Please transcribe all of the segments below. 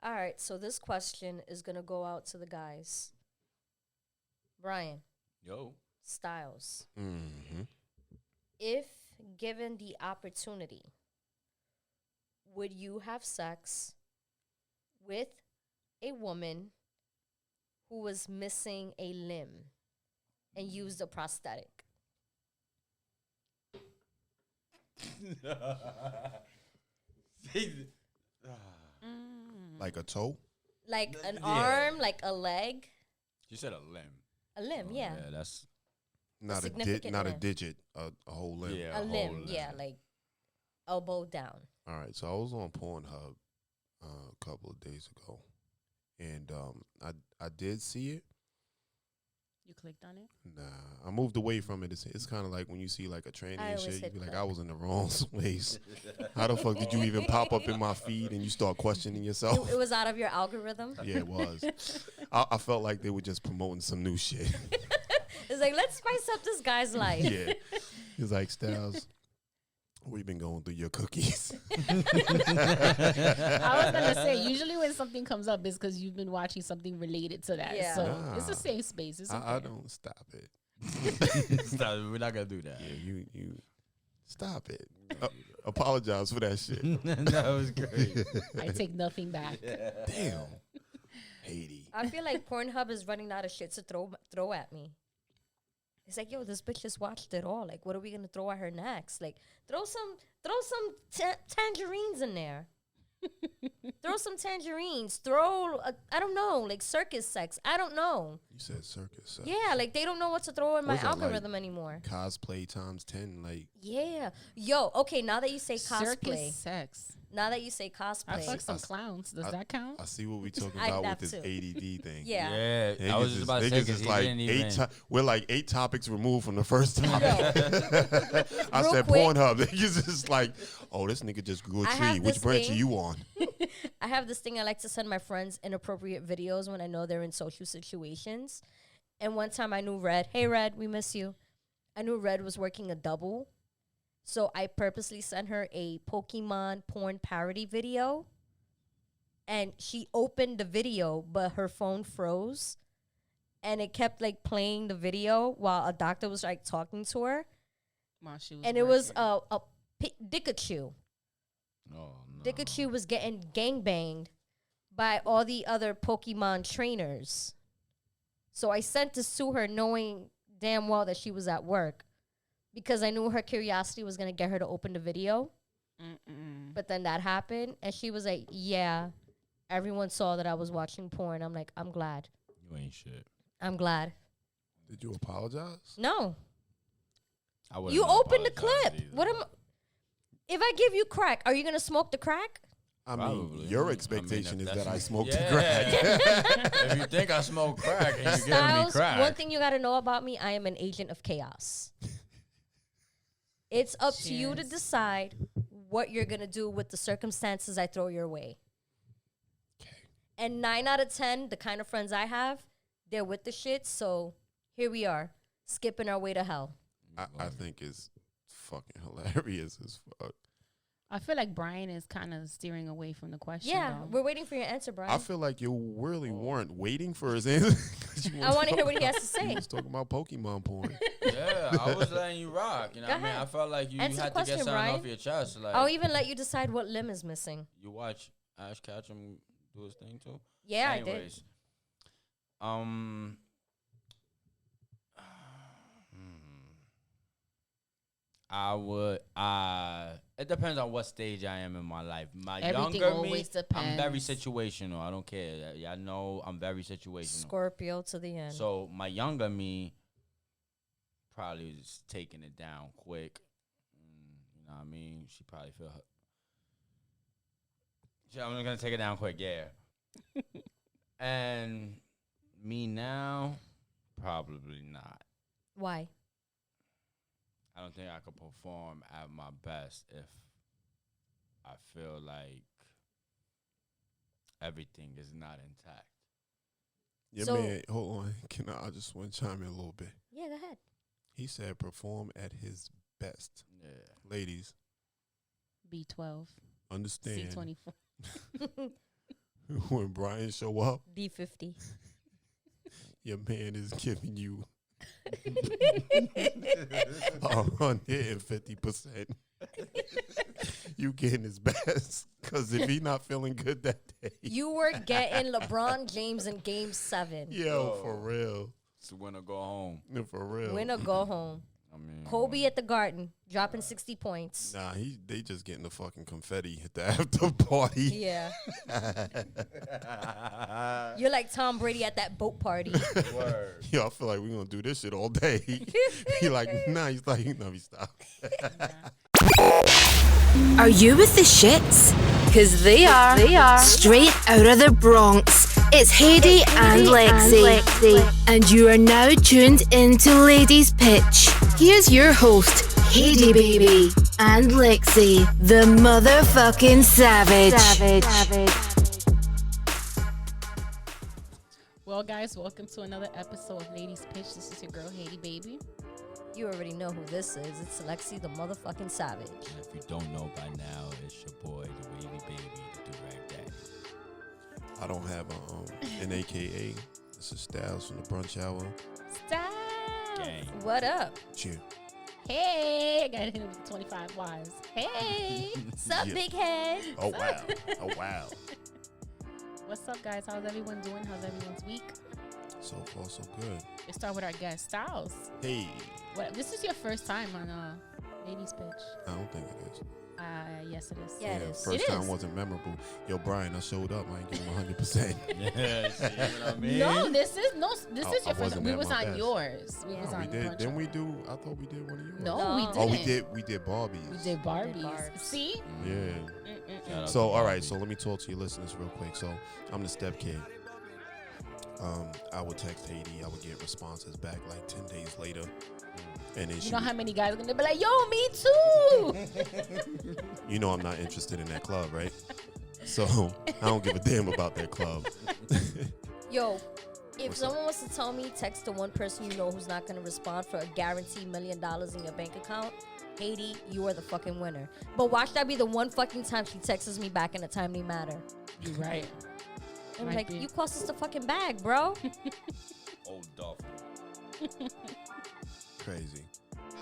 All right, so this question is going to go out to the guys. Brian, Yo. Styles, Mm-hmm. if given the opportunity, would you have sex with a woman who was missing a limb and used a prosthetic? Like a toe? Like an Yeah. arm, like a leg? You said a limb. A limb, Oh, yeah. Yeah, that's Not significant not a limb. digit, a whole limb. Yeah. A whole limb, yeah, limb. like elbow down. All right, so I was on Pornhub a couple of days ago, and I did see it. You clicked on it? Nah, I moved away from it. It's kind of like when you see like a tranny I and always shit, you hit be like, click. I was in the wrong space. How the fuck did you even pop up in my feed and you start questioning yourself? It was out of your algorithm. Yeah, it was. I felt like they were just promoting some new shit. It's like, let's spice up this guy's life. Yeah. He's like, Styles, we've been going through your cookies. I was gonna say, usually when something comes up, it's because you've been watching something related to that. Yeah. So it's Nah. a safe space. It's okay. I don't stop it. Stop, we're not gonna do that. Yeah, you stop it. Apologize for that shit. That was great. I take nothing back. Damn. Haydee. I feel like Pornhub is running out of shit to throw at me. It's like, yo, this bitch just watched it all. Like, what are we gonna throw at her next? Like, throw some tangerines in there. Throw some tangerines. I don't know, like circus sex. I don't know. You said circus. Yeah, like they don't know what to throw in my Was that like- algorithm anymore. Cosplay times 10. Like, Yeah, yo, okay. Now that you say cosplay, Circus sex. now that you say I cosplay, fuck some clowns. Does that count? I see what we talking I about that with this too. ADD thing. yeah. Yeah, I was just about to say niggas 'cause is he like didn't even. we're like 8 topics removed from the first topic. I Real said quick. Pornhub. Niggas is like, oh, this nigga just grew a I tree. have Which this branch thing. are you on? I have this thing I like to send my friends inappropriate videos when I know they're in social situations. And one time I knew Red. Hey, Red, we miss you. I knew Red was working a double. So I purposely sent her a Pokemon porn parody video. And she opened the video, but her phone froze. And it kept like playing the video while a doctor was like talking to her. While she was And it was working. a Pikachu. Oh no. Pikachu was getting gangbanged by all the other Pokemon trainers. So I sent to sue her knowing damn well that she was at work because I knew her curiosity was going to get her to open the video. Mm-mm. But then that happened and she was like, yeah, everyone saw that I was watching porn. I'm like, I'm glad. You ain't shit. I'm glad. Did you apologize? No, I wouldn't you have opened the apologized clip. either. What am if I give you crack, are you going to smoke the crack? I Probably. mean, your I mean, expectation if is that's- that I smoked Yeah. crack. If you think I smoke crack and you giving me Styles, crack, one thing you got to know about me, I am an agent of chaos. It's up to you to Cheers. decide what you're going to do with the circumstances I throw your way. And 9 out of 10, the kind of friends I have, they're with the shit. So here we are, skipping our way to hell. I think it's fucking hilarious as fuck. I feel like Brian is kind of steering away from the question. Yeah, though. we're waiting for your answer, Brian. I feel like you really weren't waiting for his answer. 'cause you I want to talk hear what he has to about- say. He was talking about Pokemon porn. yeah, I was letting you rock. You know Go what I mean? ahead. I felt like you Answer the had to question, get something Brian. off your chest. Like I'll even let you decide what limb is missing. you watch Ash Ketchum do his thing too. Yeah, I did. Anyways, I would. It depends on what stage I am in my life. My Everything younger me, always I'm very depends. situational. I don't care. Yeah, I know I'm very situational. Scorpio to the end. So my younger me probably was taking it down quick. You know what I mean? She probably feel. I'm gonna take it down quick. Yeah. And me now, probably not. Why? I don't think I could perform at my best if I feel like everything is not intact. Your So- man, hold on. I just want to chime in a little bit. Yeah, go ahead. He said perform at his best. Yeah. Ladies, B12, understand. C24. when Brian show up, D50. your man is giving you 150%. You getting his best, because if he not feeling good that day, You were getting LeBron James in Game 7. yo, for real, It's win or go home. no, for real. Win or go home. I mean, Kobe at the Garden, dropping 60 points. Nah, they just getting the fucking confetti at the after party. Yeah. You're like Tom Brady at that boat party. Word. Yo, I feel like we're gonna do this shit all day. He like, nah, he's like, no, he stop. Are you with the shits? Cause they are. Straight out of the Bronx. It's Haydee and Lexi. And you are now tuned into Ladies Pitch. Here's your host, Haydee baby, and Lexi, the motherfucking savage. Well, guys, welcome to another episode of Ladies Pitch. This is your girl, Haydee baby. You already know who this is. It's Lexi, the motherfucking savage. And if you don't know by now, it's your boy, the wavy baby, the do-rag daddy. I don't have an AKA. This is Styles from the Brunch Hour. Stop. Gang. What up? Cheer. Hey, I got hit with 25 Ys. Hey. Sup, Yeah. big head? Oh wow. Oh wow. What's up, guys? How's everyone doing? How's everyone's week? So far, so good. Let's start with our guest, Styles. Hey, What? This is your first time on Ladies Pitch. I don't think it is. Yes, it is. Yeah, it is. First It time is. wasn't memorable. Yo, Brian, I showed up. I ain't giving 100%. Yeah, see, you know what I mean? No, this is I your first. wasn't We at was my on best. yours. We Yeah. was we on did. Brunch Didn't Hour. we do? I thought we did one of yours. No, No. we didn't. Oh, we did Barbies. We did Barbies. Barbs. See? Yeah. Shout out So, to all right. Bobby. So let me talk to your listeners real quick. So I'm the step kid. I would text Haydee. I would get responses back like 10 days later. And then You she know would- how many guys are gonna be like, "Yo, me too." you know I'm not interested in that club, right? So I don't give a damn about that club. Yo, if What's someone wants to tell me, text the one person you know who's not going to respond for a guaranteed $1 million in your bank account, Haydee, you are the fucking winner. But watch that be the one fucking time she texts me back in a timely manner. You're right. I'm Might like, be. you cost us the fucking bag, bro. Old duffel. Crazy.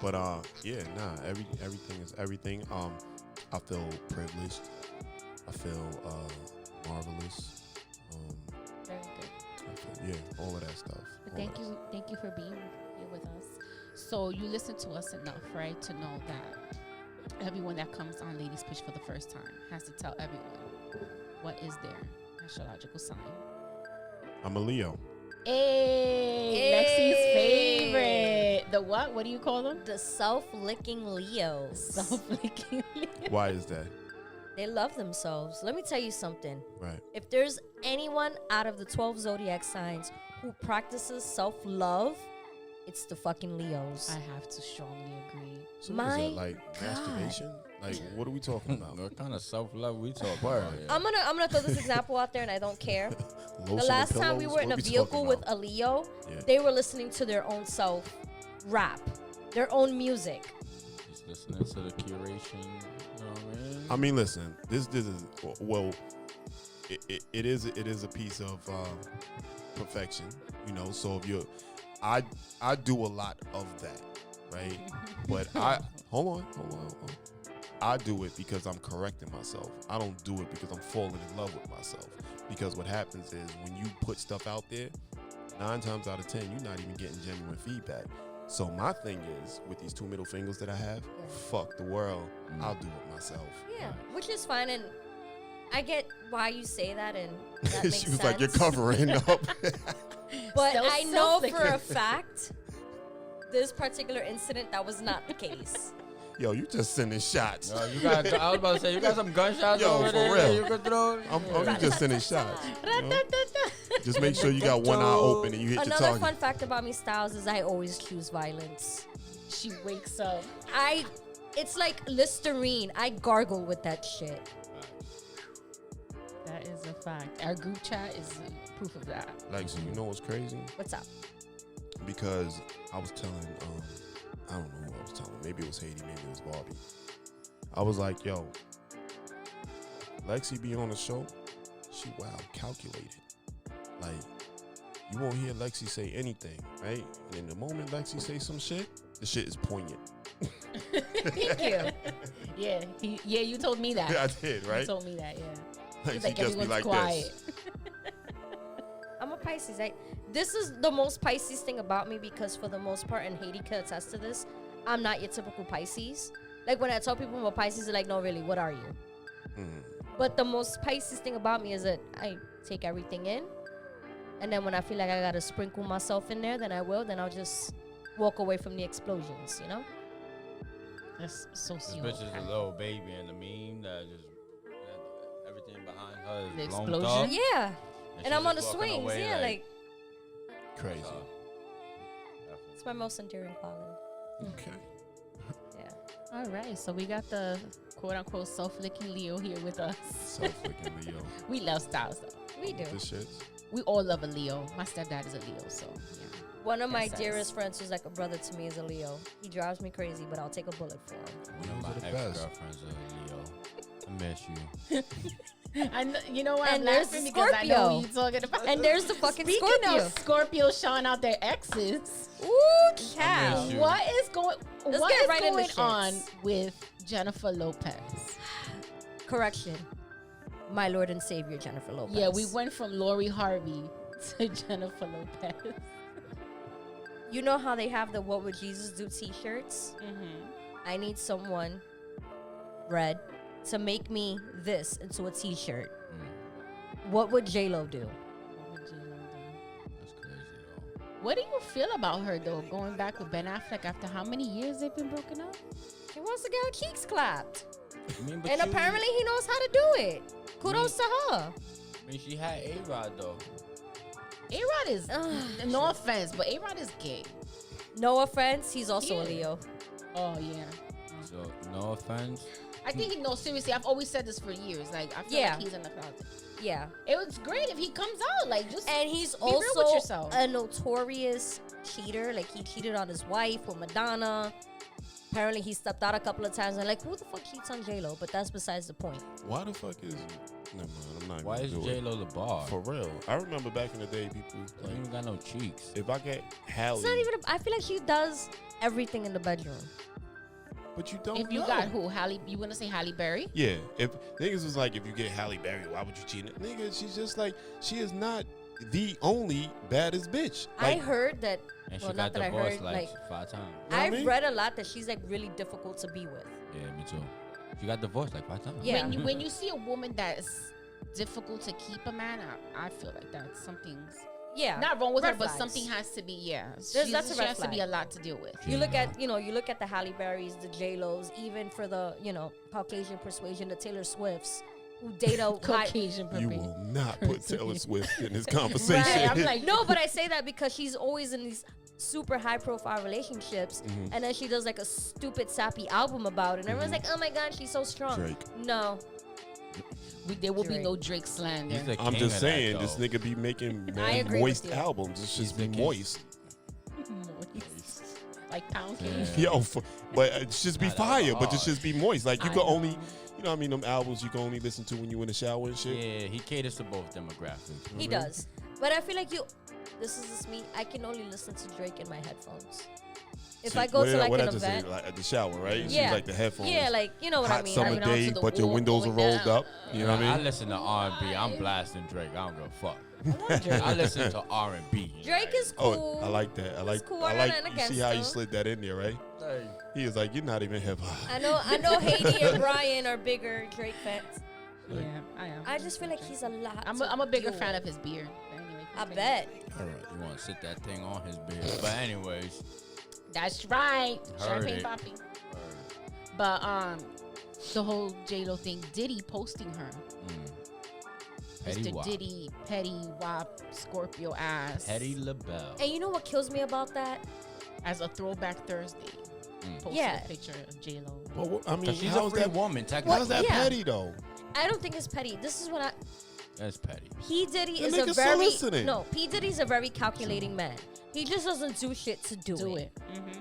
But yeah, nah, everything is everything. I feel privileged. I feel marvelous. Very good. I feel, yeah, all of that stuff. But all thank of you for being here with us. So you listen to us enough, right, to know that everyone that comes on Ladies Pitch for the first time has to tell everyone what is their astrological sign. that. I'm a Leo. Hey, Lexi's favorite. The what? What do you call them? The self-licking Leos. Self-licking. Why is that? They love themselves. Let me tell you something. Right. If there's anyone out of the 12 zodiac signs who practices self-love, it's the fucking Leos. I have to strongly agree. So My is it like masturbation? Like, what are we talking about? What kind of self-love we talk about? I'm gonna throw this example out there, and I don't care. Lotion The and last time we pillows? were in a What we vehicle talking with about? a Leo, Yeah. they were listening to their own self rap, their own music. Just listening to the curation. You know what I mean? I mean, listen. This is well. It is a piece of perfection, you know. So if you, I do a lot of that, right? But hold on. I do it because I'm correcting myself. I don't do it because I'm falling in love with myself. Because what happens is when you put stuff out there, 9 times out of 10, you're not even getting genuine feedback. So my thing is, with these 2 middle fingers that I have, fuck the world. I'll do it myself. Yeah, which is fine, and I get why you say that, and that makes She was sense. like, "You're covering up." But Still I know for a self-licking. fact, this particular incident, that was not the case. Yo, you just sending shots. You got, I was about to say, you got some gunshots Yo, over for there real. that you could throw? You just sending shots. You know? Just make sure you got one eye open and you hit your Another target. fun fact about me, Styles, is I always choose violence. She wakes up. It's like Listerine. I gargle with that shit. That is a fact. Our group chat is proof of that. Like, so you know what's crazy? What's up? Because I was telling, I don't know who I was telling. Maybe it was Haydee, maybe it was Barbie. I was like, yo, Lexi be on the show. she wild, calculated. Like, you won't hear Lexi say anything, right? And in the moment Lexi say some shit, the shit is poignant. Thank you. Yeah, you told me that. Yeah, I did, right? You told me that, yeah. Like, He's she like, just be everyone's like quiet. this. I'm a Pisces. This is the most Pisces thing about me because for the most part, and Haydee can attest to this, I'm not your typical Pisces. Like when I tell people I'm a Pisces, they're like, no, really, what are you? But the most Pisces thing about me is that I take everything in. And then when I feel like I got to sprinkle myself in there, then I will. Then I'll just walk away from the explosions, you know? That's so This sweet. bitch is a little baby in the meme that everything behind her is The blown explosion? up. Yeah. And she's I'm on the just walking swings. away Yeah, like, Crazy. it's my most endearing quality. Okay. Yeah. All right, so we got the quote-unquote self-licking Leo here with us. Self-licking Leo. We love styles, though. We do. This shit. We all love a Leo. My stepdad is a Leo, so yeah. One of my That's us. dearest friends who's like a brother to me is a Leo. He drives me crazy, but I'll take a bullet for him. One of Leos are my the best. ex-girlfriends are Leo. I miss you. And you know what? And I'm there's laughing because I know Scorpio. what you're talking about. And there's the fucking Speaking Scorpio. of Scorpio showing out their exes, Ooh, miss child. you. what is going Let's what get is right into going shits. on with Jennifer Lopez? Correction. My Lord and Savior, Jennifer Lopez. Yeah, we went from Lori Harvey to Jennifer Lopez. You know how they have the What Would Jesus Do t-shirts? Mm-hmm. I need someone, Red, to make me this into a t-shirt. What would J-Lo do? That's crazy though. What do you feel about her though? Going back with Ben Affleck after how many years they've been broken up? She wants to get her cheeks clapped. I mean, but And you- apparently he knows how to do it. Kudos to her. I mean, she had A-Rod though. A-Rod is no offense, but A-Rod is gay. No offense, he's also a Yeah. Leo. Oh yeah. So no offense. I think no, seriously, I've always said this for years. Like I feel Yeah. like he's in the closet. Yeah. It was great if he comes out. Like just And he's Be real with also yourself. a notorious cheater. Like he cheated on his wife with Madonna. Apparently he stepped out a couple of times. And like, who the fuck cheats on J-Lo? But that's besides the point. Why the fuck is... Never mind, I'm not Why gonna is do it. J-Lo the bar? For real. I remember back in the day, people She like, ain't even got no cheeks. if I get Halle... It's not even. I feel like she does everything in the bedroom. But you don't if you know. got who? Halle, you wanna say Halle Berry? Yeah, if niggas was like, if you get Halle Berry, why would you cheat? Nigga, she's just like, she is not the only baddest bitch. I Like, heard that. And Well, she not got that I divorced heard, like like- 5 times. know what I I've mean? read a lot that she's like really difficult to be with. Yeah, me too. She got divorced like 5 times. Yeah. When you see a woman that's difficult to keep a man, I feel like that's something's Yeah. not wrong with Red her, but flags. something has to be. Yeah, That's she a red has to be flag. a lot to deal with. You look at, you look at the Halle Berrys, the J-Los, even for the, Caucasian persuasion, the Taylor Swifts, who date a high. Caucasian you perfect. will not put Taylor Swift in this conversation. Right, I'm like, no, but I say that because she's always in these super high profile relationships, and then she does like a stupid sappy album about it, and everyone's like, oh my god, she's so strong. Drake. No. there will be Drake. no Drake slander. He's the I'm king just of saying, that, this though. nigga be making I mad agree moist with you. albums. It's just He's the king. moist. Moist. Like pound cake. Yeah. Yo, but it should be Nah, that fire, was but it hard. should be moist. Like you I can know. only, what I mean, them albums you can only listen to when you in the shower and shit. Yeah, he caters to both demographics. He does. But I feel like this is just me. I can only listen to Drake in my headphones. If See, I go what to did I- like what an I just event, say, like at the shower, right? Yeah. She's like the headphones. yeah, like you know what I Hot mean. summer Like, out day, to the but your wall windows are going rolled down. up. You know what I I mean? listen to R&B. I'm blasting Drake. I don't give a fuck. Drake. I listen to R&B. Drake is cool. Oh, I like that. I like. cool. I I got like. nothing You see against how you him. slid that in there, right? He was like, "You're not even hip hop." I know Haydee and Brian are bigger Drake fans. Yeah, I am. I just feel like he's a lot. I'm a bigger to fan deal of his beard. But anyway, I continue. bet. All right. You want to sit that thing on his beard. But anyways, That's right. Heard Champagne it. popping. But the whole J-Lo thing, Diddy posting her. Petty Mr. Wop. Diddy, petty wop, Scorpio ass. Petty LaBelle. And you know what kills me about that? As a throwback Thursday. Posted Yeah. a picture of J-Lo. Well, I mean, 'Cause she's a how's free that? woman, technically. How's that Yeah. petty though? I don't think it's petty. This is what I. That's petty. P Diddy The is a nigga's very soliciting. no. P Diddy's a very calculating man. He just doesn't do shit to do it. Mm-hmm.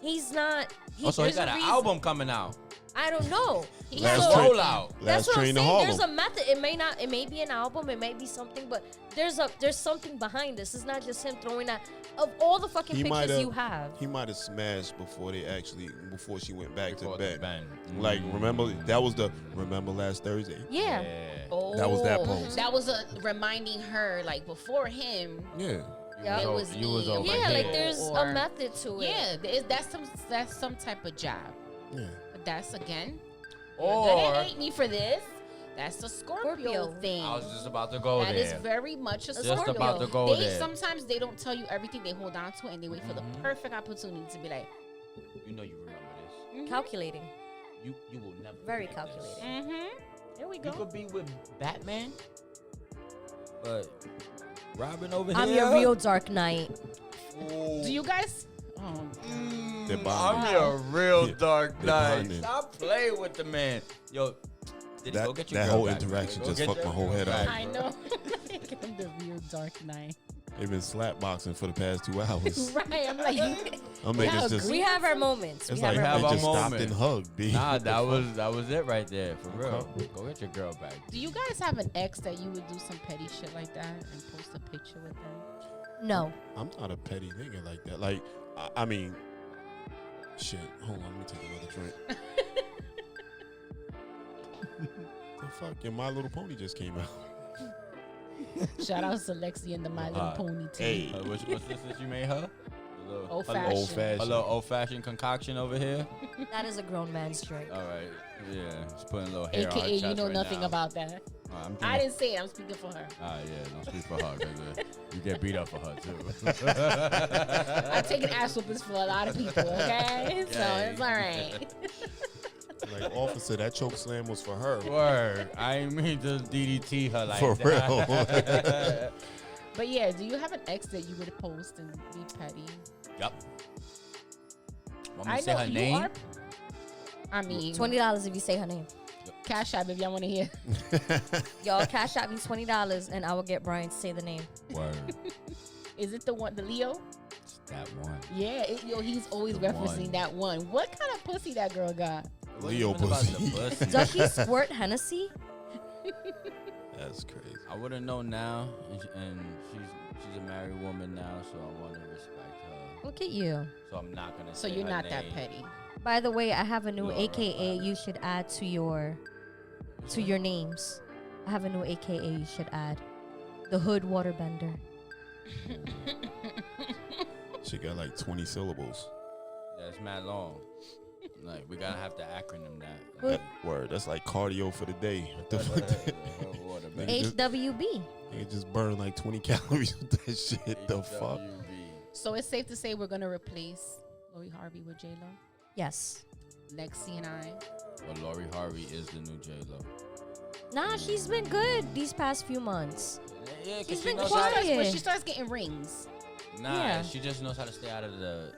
He's not. Also, he there's got a an reason- album coming out. I don't know. Last So- train- rollout. That's Last what I'm train to saying. Harlem. There's a method. It may be an album, it may be something, but there's something behind this. It's not just him throwing that. Of all the fucking He might pictures have- you have, He might have smashed before she went back Before to the bed. bend. Like, remember, that was the remember last Thursday? yeah. Oh, That was that pose. That was a reminding her, like before him. Yeah. Yeah. It was you was me. over Yeah, here. like there's Or- a method to it. Yeah, that's some type of job. Yeah. But that's again. Or You're gonna hate me for this. That's a Scorpio Scorpio. thing. I was just about to go That is there. very much a Just Scorpio. about to go they there. sometimes they don't tell you everything. They hold on to it and they wait for the Mhm. perfect opportunity to be like, You know you remember this. Calculating. You will never Very forget this. calculating. Here we You go. could be with Batman, but Robin over I'm here. your real Dark Knight. Ooh. Do you guys? Oh, They're I'm bonding. your real Yeah, Dark they're Knight. bonding. Stop playing with the man. Yo, Diddy, go get your That girl whole back, interaction man. Go just get fucked your my whole girl head back, up. I bro. know. I'm the real Dark Knight. They've been slap boxing for the past 2 hours. Right. I'm like, Them Yeah, niggas just, We have our moments. it's We have like our have they our just stopped moment. and hugged, B. Nah, that was it right there, for real. Okay. Go get your girl back. do you guys have an ex that you would do some petty shit like that and post a picture with them? No. I'm not a petty nigga like that. Like, I mean, shit. Hold on, let me take another drink. The fuck? Your My Little Pony just came out. Shout out to Lexi and the My Little Pony team. Hey. What's this that you made her? A little, Old a little- fashioned. Old fashioned. A little old-fashioned concoction over here. That is a grown man's drink. All right, yeah, just putting a little hair on her AKA, you chest know right nothing now. about that. I'm I drinking- didn't say it. I'm speaking for her. Ah, yeah, don't speak for her, cause you get beat up for her too. I've taken ass whoopings for a lot of people, okay? So Okay. it's all right. Like, officer, that choke slam was for her. Word, I ain't mean to DDT her like For that. But yeah, do you have an ex that you would post and be petty? Yup. Want me to say her you name? are. I mean, $20 if you say her name. Cash App if y'all want to hear. Y'all cash out me $20 and I will get Brian to say the name. Word, Is it the one, the Leo? it's that one. Yeah, he's always The referencing one. that one. What kind of pussy that girl got? It wasn't Leo even about the pussy. pussy. Does she squirt Hennessy? That's crazy. I wouldn't know now, and she's a married woman now, so I want to respect her. Look at you. So I'm not gonna. So say you're her not name. that petty. By the way, I have a new Laura. AKA you should add to your names. I have a new AKA you should add. The Hood Waterbender. She got like 20 syllables. That's mad long. Like we gotta have to acronym that. Hood- Word, that's like cardio for the day. What the fuck? Nigga just- HWB. Nigga just burn like 20 calories with that shit. The fuck? So it's safe to say we're gonna replace Lori Harvey with J Lo. Yes. Lexi and I. Well, Lori Harvey is the new J Lo. Nah, she's been good these past few months. Yeah, She's she been knows quiet. how to, When she starts getting rings. Nah, Yeah. she just knows how to stay out of the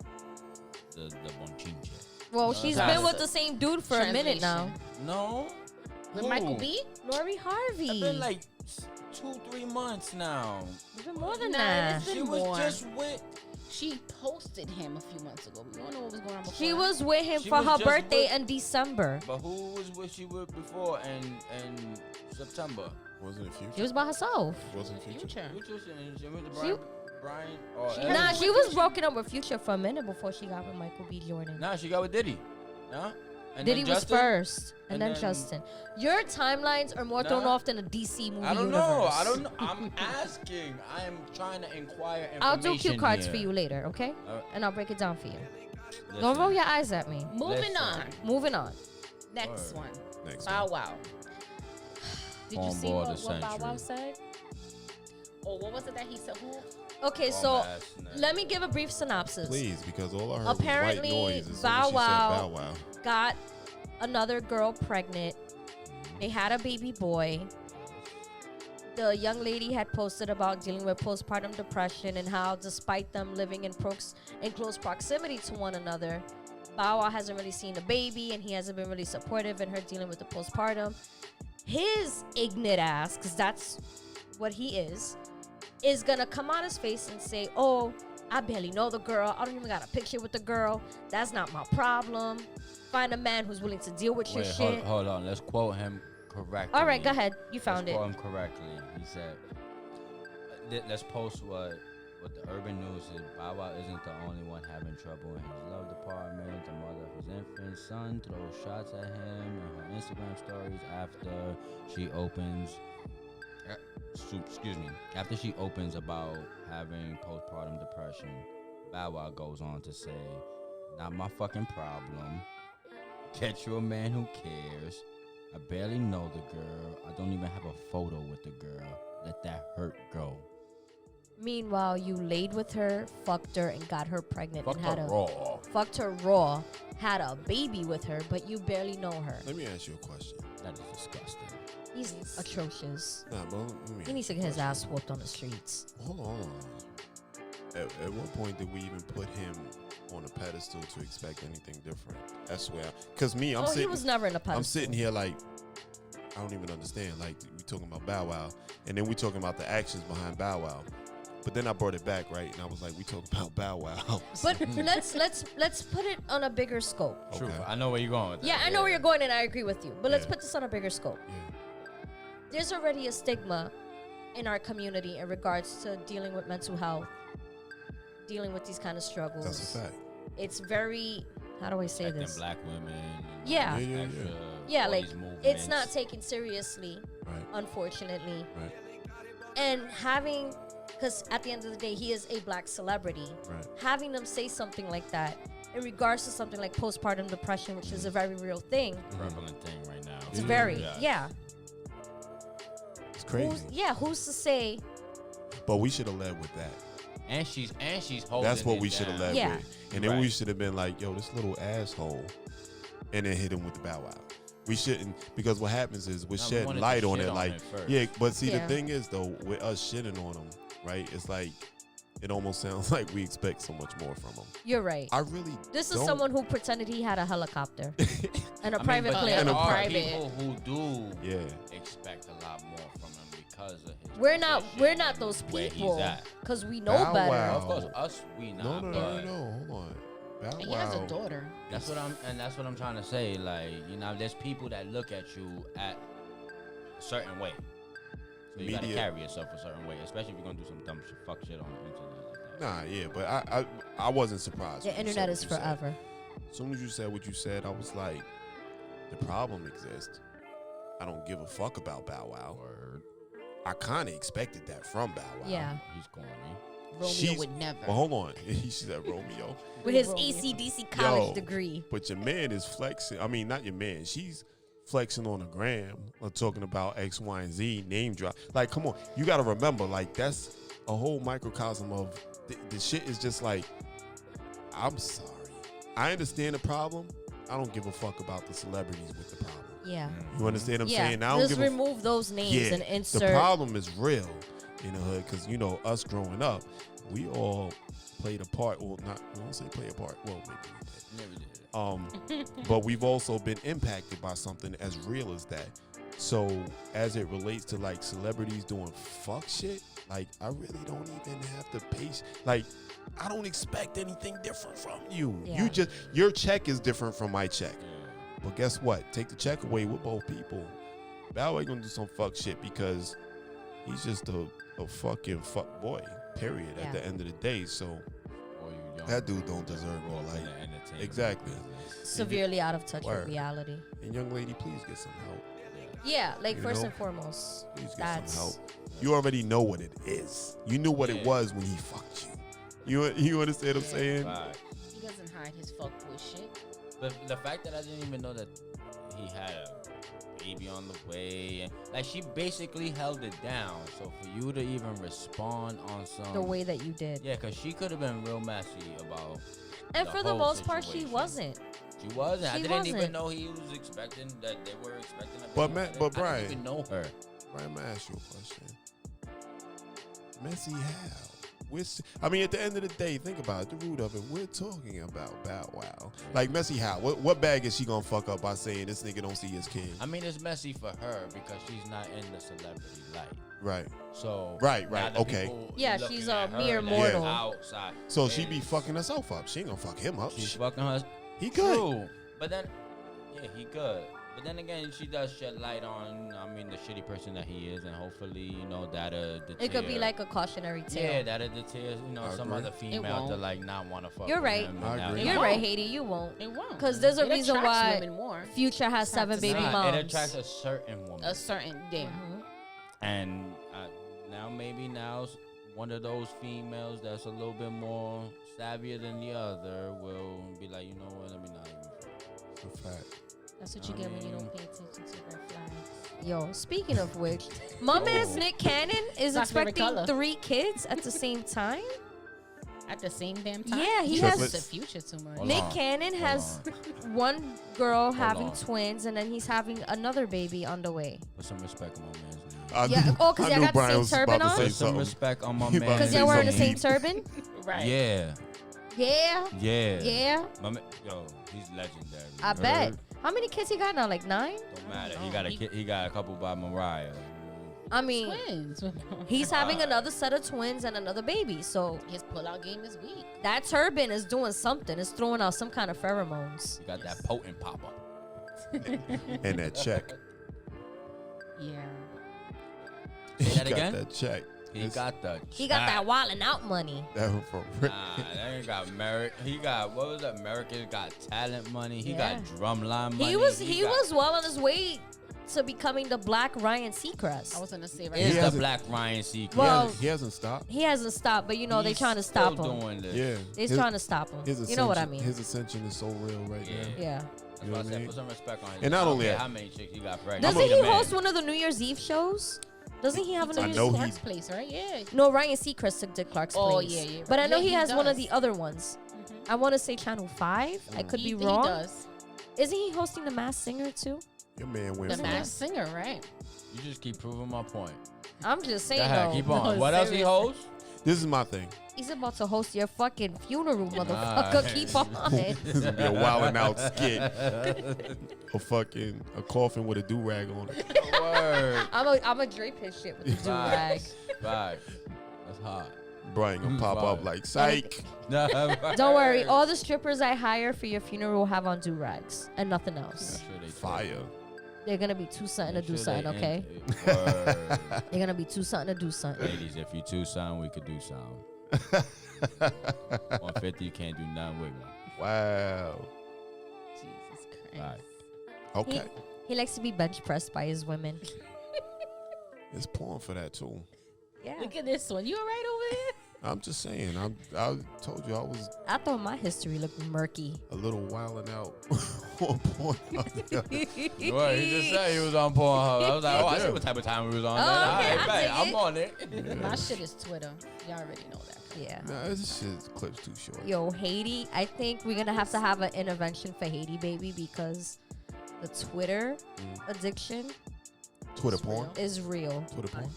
bonchinche. Well, No, she's that's- been with the same dude for a minute now. No. With Who? Michael B? Lori Harvey. It's been like 2-3 months now. It's been more than Nah, that. it's She been was more. just with. She posted him a few months ago. We don't know what was going on before. She was with him She for was her just birthday with- in December. But who was she with before and September? Wasn't it She Future? was by herself. Wasn't Future? Future. Which was she went to She- Brian or She Evan? Nah, was she with was Future. broken up with Future for a minute before she got with Michael B. Jordan. Nah, she got with Diddy. Nah. And Diddy then was Justin? first, and And then then- Justin. Your timelines are more thrown Nah. off than a DC movie I don't universe. know. I don't know. I'm asking. I am trying to inquire information. I'll do cue cards here. for you later, okay? Alright. And I'll break it down for you. Listen, Don't roll your eyes at me. Moving Listen. on. Moving on. Next Word. one. Next Bow one. Wow. Did you On see board what the Bow Wow century. said? Oh, what was it that he said? Who? Okay, Bomb so ass nigga. let me give a brief synopsis. Please, because all I heard Apparently, was white noise as soon Bow as she Wow- said Bow Wow. Got another girl pregnant. They had a baby boy. The young lady had posted about dealing with postpartum depression and how, despite them living in close proximity to one another, Bow Wow hasn't really seen the baby and he hasn't been really supportive in her dealing with the postpartum. His ignorant ass, because that's what he is gonna come on his face and say, "Oh, I barely know the girl. I don't even got a picture with the girl. That's not my problem. Find a man who's willing to deal with your shit. Hold on. Let's quote him correctly. All right, go ahead. You found Let's it. quote him correctly. He said, let's post what the urban news is. Bow Wow isn't the only one having trouble in his love department. The mother of his infant son throws shots at him in her Instagram stories after she opens. After she opens about having postpartum depression. Bow Wow goes on to say, "Not my fucking problem. Get you a man who cares. I barely know the girl. I don't even have a photo with the girl. Let that hurt go." Meanwhile, you laid with her, fucked her, and got her pregnant. Fucked and her raw. Fucked her raw, had a baby with her, but you barely know her. Let me ask you a question. That is disgusting. He's atrocious. Nah, but let me He needs to get his ass whooped on the streets. Hold on. At what point did we even put him on a pedestal to expect anything different? I swear. Because me, I'm sitting. He was never in a pedestal. I'm sitting here like, I don't even understand. Like, we talking about Bow Wow, and then we talking about the actions behind Bow Wow. But then I brought it back, right? And I was like, we talking about Bow Wow. But let's put it on a bigger scope. Okay. True. I know where you're going with that. Yeah, I know where you're going, and I agree with you. But let's Yeah. put this on a bigger scope. Yeah. There's already a stigma in our community in regards to dealing with mental health, dealing with these kind of struggles. That's a fact. It's very, how do I say Protecting this? black women. and Yeah. Yeah. extra- Yeah, all like these it's not movements. taken seriously, Right. unfortunately. Right. And having, because at the end of the day, he is a black celebrity. Right. Having them say something like that in regards to something like postpartum depression, which is a very real thing. Prevalent thing right now. It's very, Yeah. yeah. It's crazy. Who's to say? But we should have led with that. And she's holding. That's what it we should have down. led Yeah. with. And then we Right. should have been like, yo, this little asshole. And then hit him with the Bow Wow. We shouldn't, because what happens is we're No, we shedding wanted to light on shit it. on Like, it first. yeah, but see, Yeah. the thing is, though, with us shitting on him, right, it's like, it almost sounds like we expect so much more from him. You're right. I really This is don't. someone who pretended he had a helicopter and a I mean, private but plane. there And a are private. people who do Yeah. expect a lot more from him because of his We're not position those and where he's people at. because we know Bow better. Wow. Of course, us we not. No, but hold on. Bow And he Wow. has a daughter. That's what I'm trying to say. Like, you know, there's people that look at you at a certain way. So you gotta Media- carry yourself a certain way, especially if you're gonna do some dumb shit, fuck shit on the internet like that. Nah, yeah, but I wasn't surprised. The when you said internet what is you said. forever. As soon as you said what you said, I was like, the problem exists. I don't give a fuck about Bow Wow. Word. I kind of expected that from Bow Wow. Yeah. He's corny. Romeo She's- would never. But hold on. He said Romeo. With his Romeo. ACDC college Yo. degree. But your man is flexing. I mean, not your man. She's flexing on the gram or talking about X, Y, and Z, name drop. Like, come on. You got to remember, like, that's a whole microcosm of the shit is just like, I'm sorry. I understand the problem. I don't give a fuck about the celebrities with the problem. Yeah. You understand what I'm Yeah. saying? I don't Just give a remove those names and the insert. problem is real in the hood because, you know, us growing up, we all played a part. Well, not, I don't say play a part. Well, maybe we did. Never did. But we've also been impacted by something as real as that. So as it relates to like celebrities doing fuck shit, like I really don't even have to pay. Like I don't expect anything different from you. Yeah. You just, your check is different from my check. But guess what? Take the check away with both people. Bow Wow gonna do some fuck shit because he's just a fucking fuck boy. Period. Yeah. At the end of the day, so Or you don't that dude don't deserve grow all up in like the entertainment exactly. business. Severely out of touch Word. with reality. And young lady, please get some help. Yeah, like You first know? and foremost, Please get that's some help. You already know what it is. You knew what it Yeah. was when he fucked you. You understand what I'm saying? Right. He doesn't hide his fuckboy shit. But the fact that I didn't even know that he had a baby on the way, and like she basically held it down. So for you to even respond on some the way that you did. yeah, because she could have been real messy about. And the for the whole most part, she situation. wasn't. She wasn't. I She didn't even wasn't. know he was expecting that they were expecting a baby. But man- I didn't- but I Brian- didn't even know her. Brian, I'm gonna ask you a question. Messy how? I mean, at the end of the day, think about it. The root of it, we're talking about Bow Wow. Like, messy how? What bag is she gonna fuck up by saying this nigga don't see his kid? I mean, it's messy for her because she's not in the celebrity light. Right. So Right. now the Okay. people Yeah, looking she's at a her mere that's mortal. outside. So she be fucking herself up. She ain't gonna fuck him up. She's fucking her. He good. True. But then, yeah, he good. But then again, she does shed light on, I mean, the shitty person that he is, and hopefully, that'll deter. It could be like a cautionary tale. Yeah, that'll deter, I some agree. other female to like not want to fuck. You're with right. him, I and now agree. he- You're It right, won't. Haydee. You won't. It won't. Because there's a It reason attracts why women more. Future has It's 7 not baby denied. moms. It attracts a certain woman. A certain day. Mhm. And now maybe now's one of those females that's a little bit more savvier than the other will be like, you know what, let me not even. It's a fact. That's what you get when you don't pay attention to red flags. Yo, speaking of which, my man's Nick Cannon is My favorite expecting color. 3 kids at the same time. At the same damn time? Yeah, he Triplets. has. The future too much. Hold Nick on. Cannon Hold has on. one girl having on. twins, and then he's having another baby on the way. Put some respect on my man's name. I Yeah, knew- oh, 'cause I y'all knew got the Brian same was about turban to on? say Put some something. respect on my He about to man's Because say they're wearing the something same deep. turban. Right. Yeah. Yeah, Yeah. yeah. Yo, he's legendary. I bet. How many kids he got now? Like 9? Don't matter. He No, got a he- kid. He got a couple by Mariah. I mean, Twins. he's having another set of twins and another baby. So His pull-out game is weak. that turban is doing something. It's throwing out some kind of pheromones. He got that potent popper. And that check. Yeah. Say He that got again? that check. He It's- got the. He got that check. wildin' out money. That one for real. Nah, that ain't got merit. He got what was that? America's Got Talent money. He Yeah. got drumline money. He was well on his way to becoming the Black Ryan Seacrest. I was gonna say right Is He the hasn't- Black Ryan Seacrest. Well- He hasn't stopped. He hasn't stopped, but they trying to stop still him. Doing this. Yeah. They're His- trying to stop him. his You know what I ascension- mean? His ascension is so real right Yeah. now. Yeah. That's You know why I what I said mean? put some respect on him. And not I don't only care that- how many chicks he got pregnant. Doesn't He he the man. host one of the New Year's Eve shows? Doesn't he have a New I Year's know Eve? he- Clark's place, right? Yeah. No, Ryan Seacrest did Clark's Oh, place. yeah, yeah, But I right. know Yeah, he he has one of does. the other ones. I want to say Channel 5. I could be He wrong. does. Isn't he hosting The Masked Singer too? Your man went The from Masked Singer, right? You just keep proving my point. I'm just saying Go ahead, though. keep on. No, What else he seriously. hosts? This is my thing. He's about to host your fucking funeral, motherfucker. Nice. Keep on. This is gonna be a wilding out skit. A coffin with a do rag on it. Word. I'm a drape his shit with the do rag. Right. That's hot. Brian gonna pop up Right. like psych. Don't worry, all the strippers I hire for your funeral will have on do rags and nothing else. Fire. They're gonna be two something to do something, okay? Word. They're gonna be two something to do something. Ladies, if you two something, we could do something. 150, you can't do nothing with me. Wow. Jesus Christ. Right. Okay. He likes to be bench pressed by his women. It's porn for that too. Yeah. Look at this one. You all right over here? I'm just saying. I told you I was I thought my history looked murky. a little wilding out on porn. What? He just said he was on Pornhub. I was like, oh, I see what type of time we was on. Oh, All okay, right, I bet. dig I'm it. on it. My shit is Twitter. Y'all already know that. Yeah. Nah, this shit clips too short. Yo, Haydee, I think we're gonna have to have an intervention for Haydee, baby, because the Twitter addiction Twitter It's porn. real. is real. Twitter porn.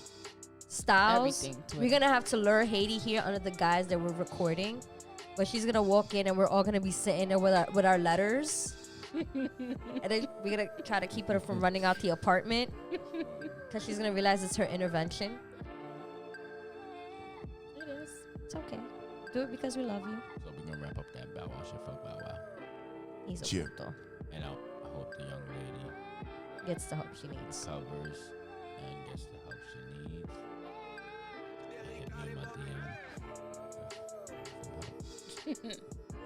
Styles, Everything we're Twitter. gonna have to lure Haydee here under the guise that we're recording, but she's gonna walk in and we're all gonna be sitting there with our letters, and then we're gonna try to keep her from running out the apartment because she's gonna realize it's her intervention. It is. It's okay. Do it because we love you. So we're gonna wrap up that Bow Wow shit. Fuck Bow Wow. He's a Cheer. puto. And I hope the young lady Gets the help she needs. recovers and gets the help she needs. And hit me in my DM.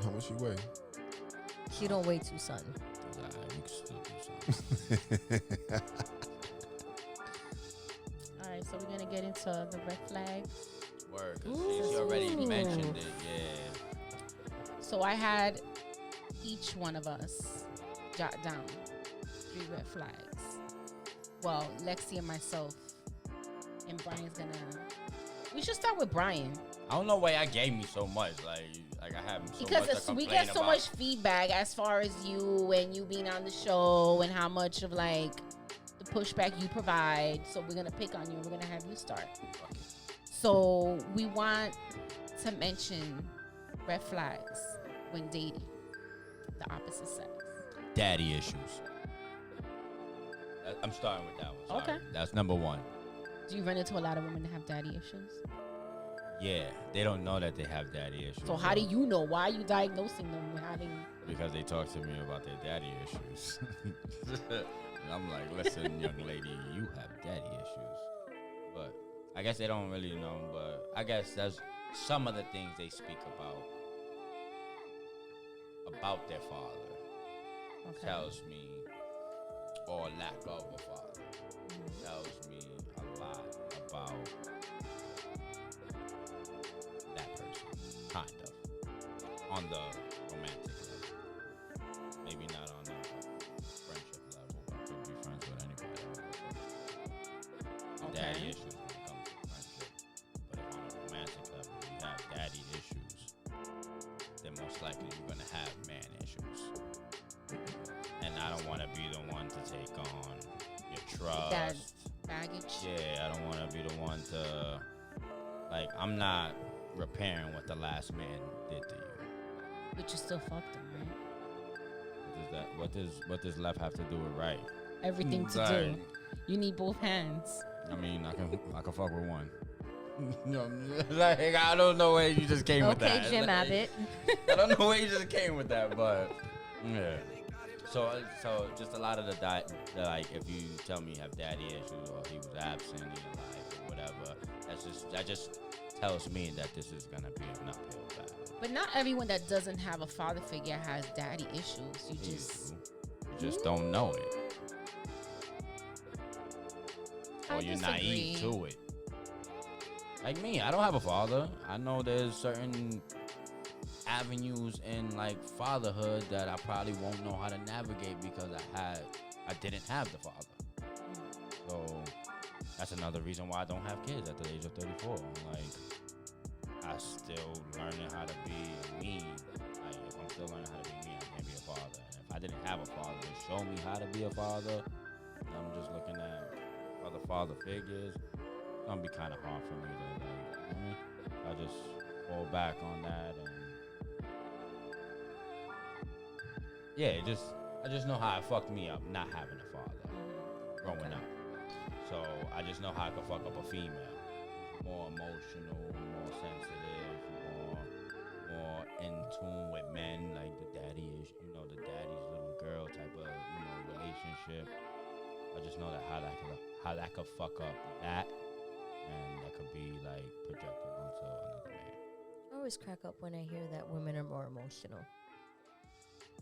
How much you weigh? She don't weigh too, son. We can still do something. All right, so we're gonna get into the red flags. Word, 'cause she already mentioned it. Yeah. So I had each one of us jot down 3 red flags. Well, Lexi and myself, and Brian's gonna. We should start with Brian I don't know why y'all gave me so much. Like I have so because much to it's- we complain get so about. much feedback as far as you and you being on the show and how much of like the pushback you provide. So we're gonna pick on you and we're gonna have you start. So we want to mention red flags when dating the opposite sex. Daddy issues. I'm starting with that one. Sorry. Okay. That's number one. Do you run into a lot of women that have daddy issues? Yeah, they don't know that they have daddy issues. So how do you know? Why are you diagnosing them with having? Because they talk to me about their daddy issues. And I'm like, listen, young lady, you have daddy issues. But I guess they don't really know. But I guess that's some of the things they speak about their father. Okay. Tells me, or lack of a father, tells me a lot about that person, kind of, on the romantic level. Maybe not on the friendship level. I could be friends with anybody. Daddy issues when it comes to friendship. But if on a romantic level you have daddy issues, then most likely you're going to have man issues. And I don't want to be the one to take on your trust. That baggage. Yeah, I don't want to be the one to, like, I'm not repairing what the last man did to you. But you still fucked them, right? What does left have to do with right? Everything to Like, do. You need both hands. I mean, I can fuck with one. Like, I don't know where you just came with that. Okay, Jim Like, Abbott. I don't know where you just came with that, but yeah. So just a lot of the like, if you tell me you have daddy issues or he was absent in your life or whatever, that just tells me that this is gonna be an uphill battle. But not everyone that doesn't have a father figure has daddy issues. You You just don't know it, I or you're disagree. naive to it. Like me, I don't have a father. I know there's certain avenues in like fatherhood that I probably won't know how to navigate because I didn't have the father. So that's another reason why I don't have kids at the age of 34. Like, I still learning how to be me. Like, if I'm still learning how to be me, I can't be a father. And if I didn't have a father to show me how to be a father, and I'm just looking at other father figures, it's gonna be kind of hard for me to, like, you know what I mean? I just fall back on that and yeah, I just know how it fucked me up not having a father growing up. So I just know how I could fuck up a female. More emotional, more sensitive, more in tune with men, like the daddy's little girl type of, relationship. I just know that how that could fuck up that, and that could be like projected onto another man. I always crack up when I hear that women are more emotional.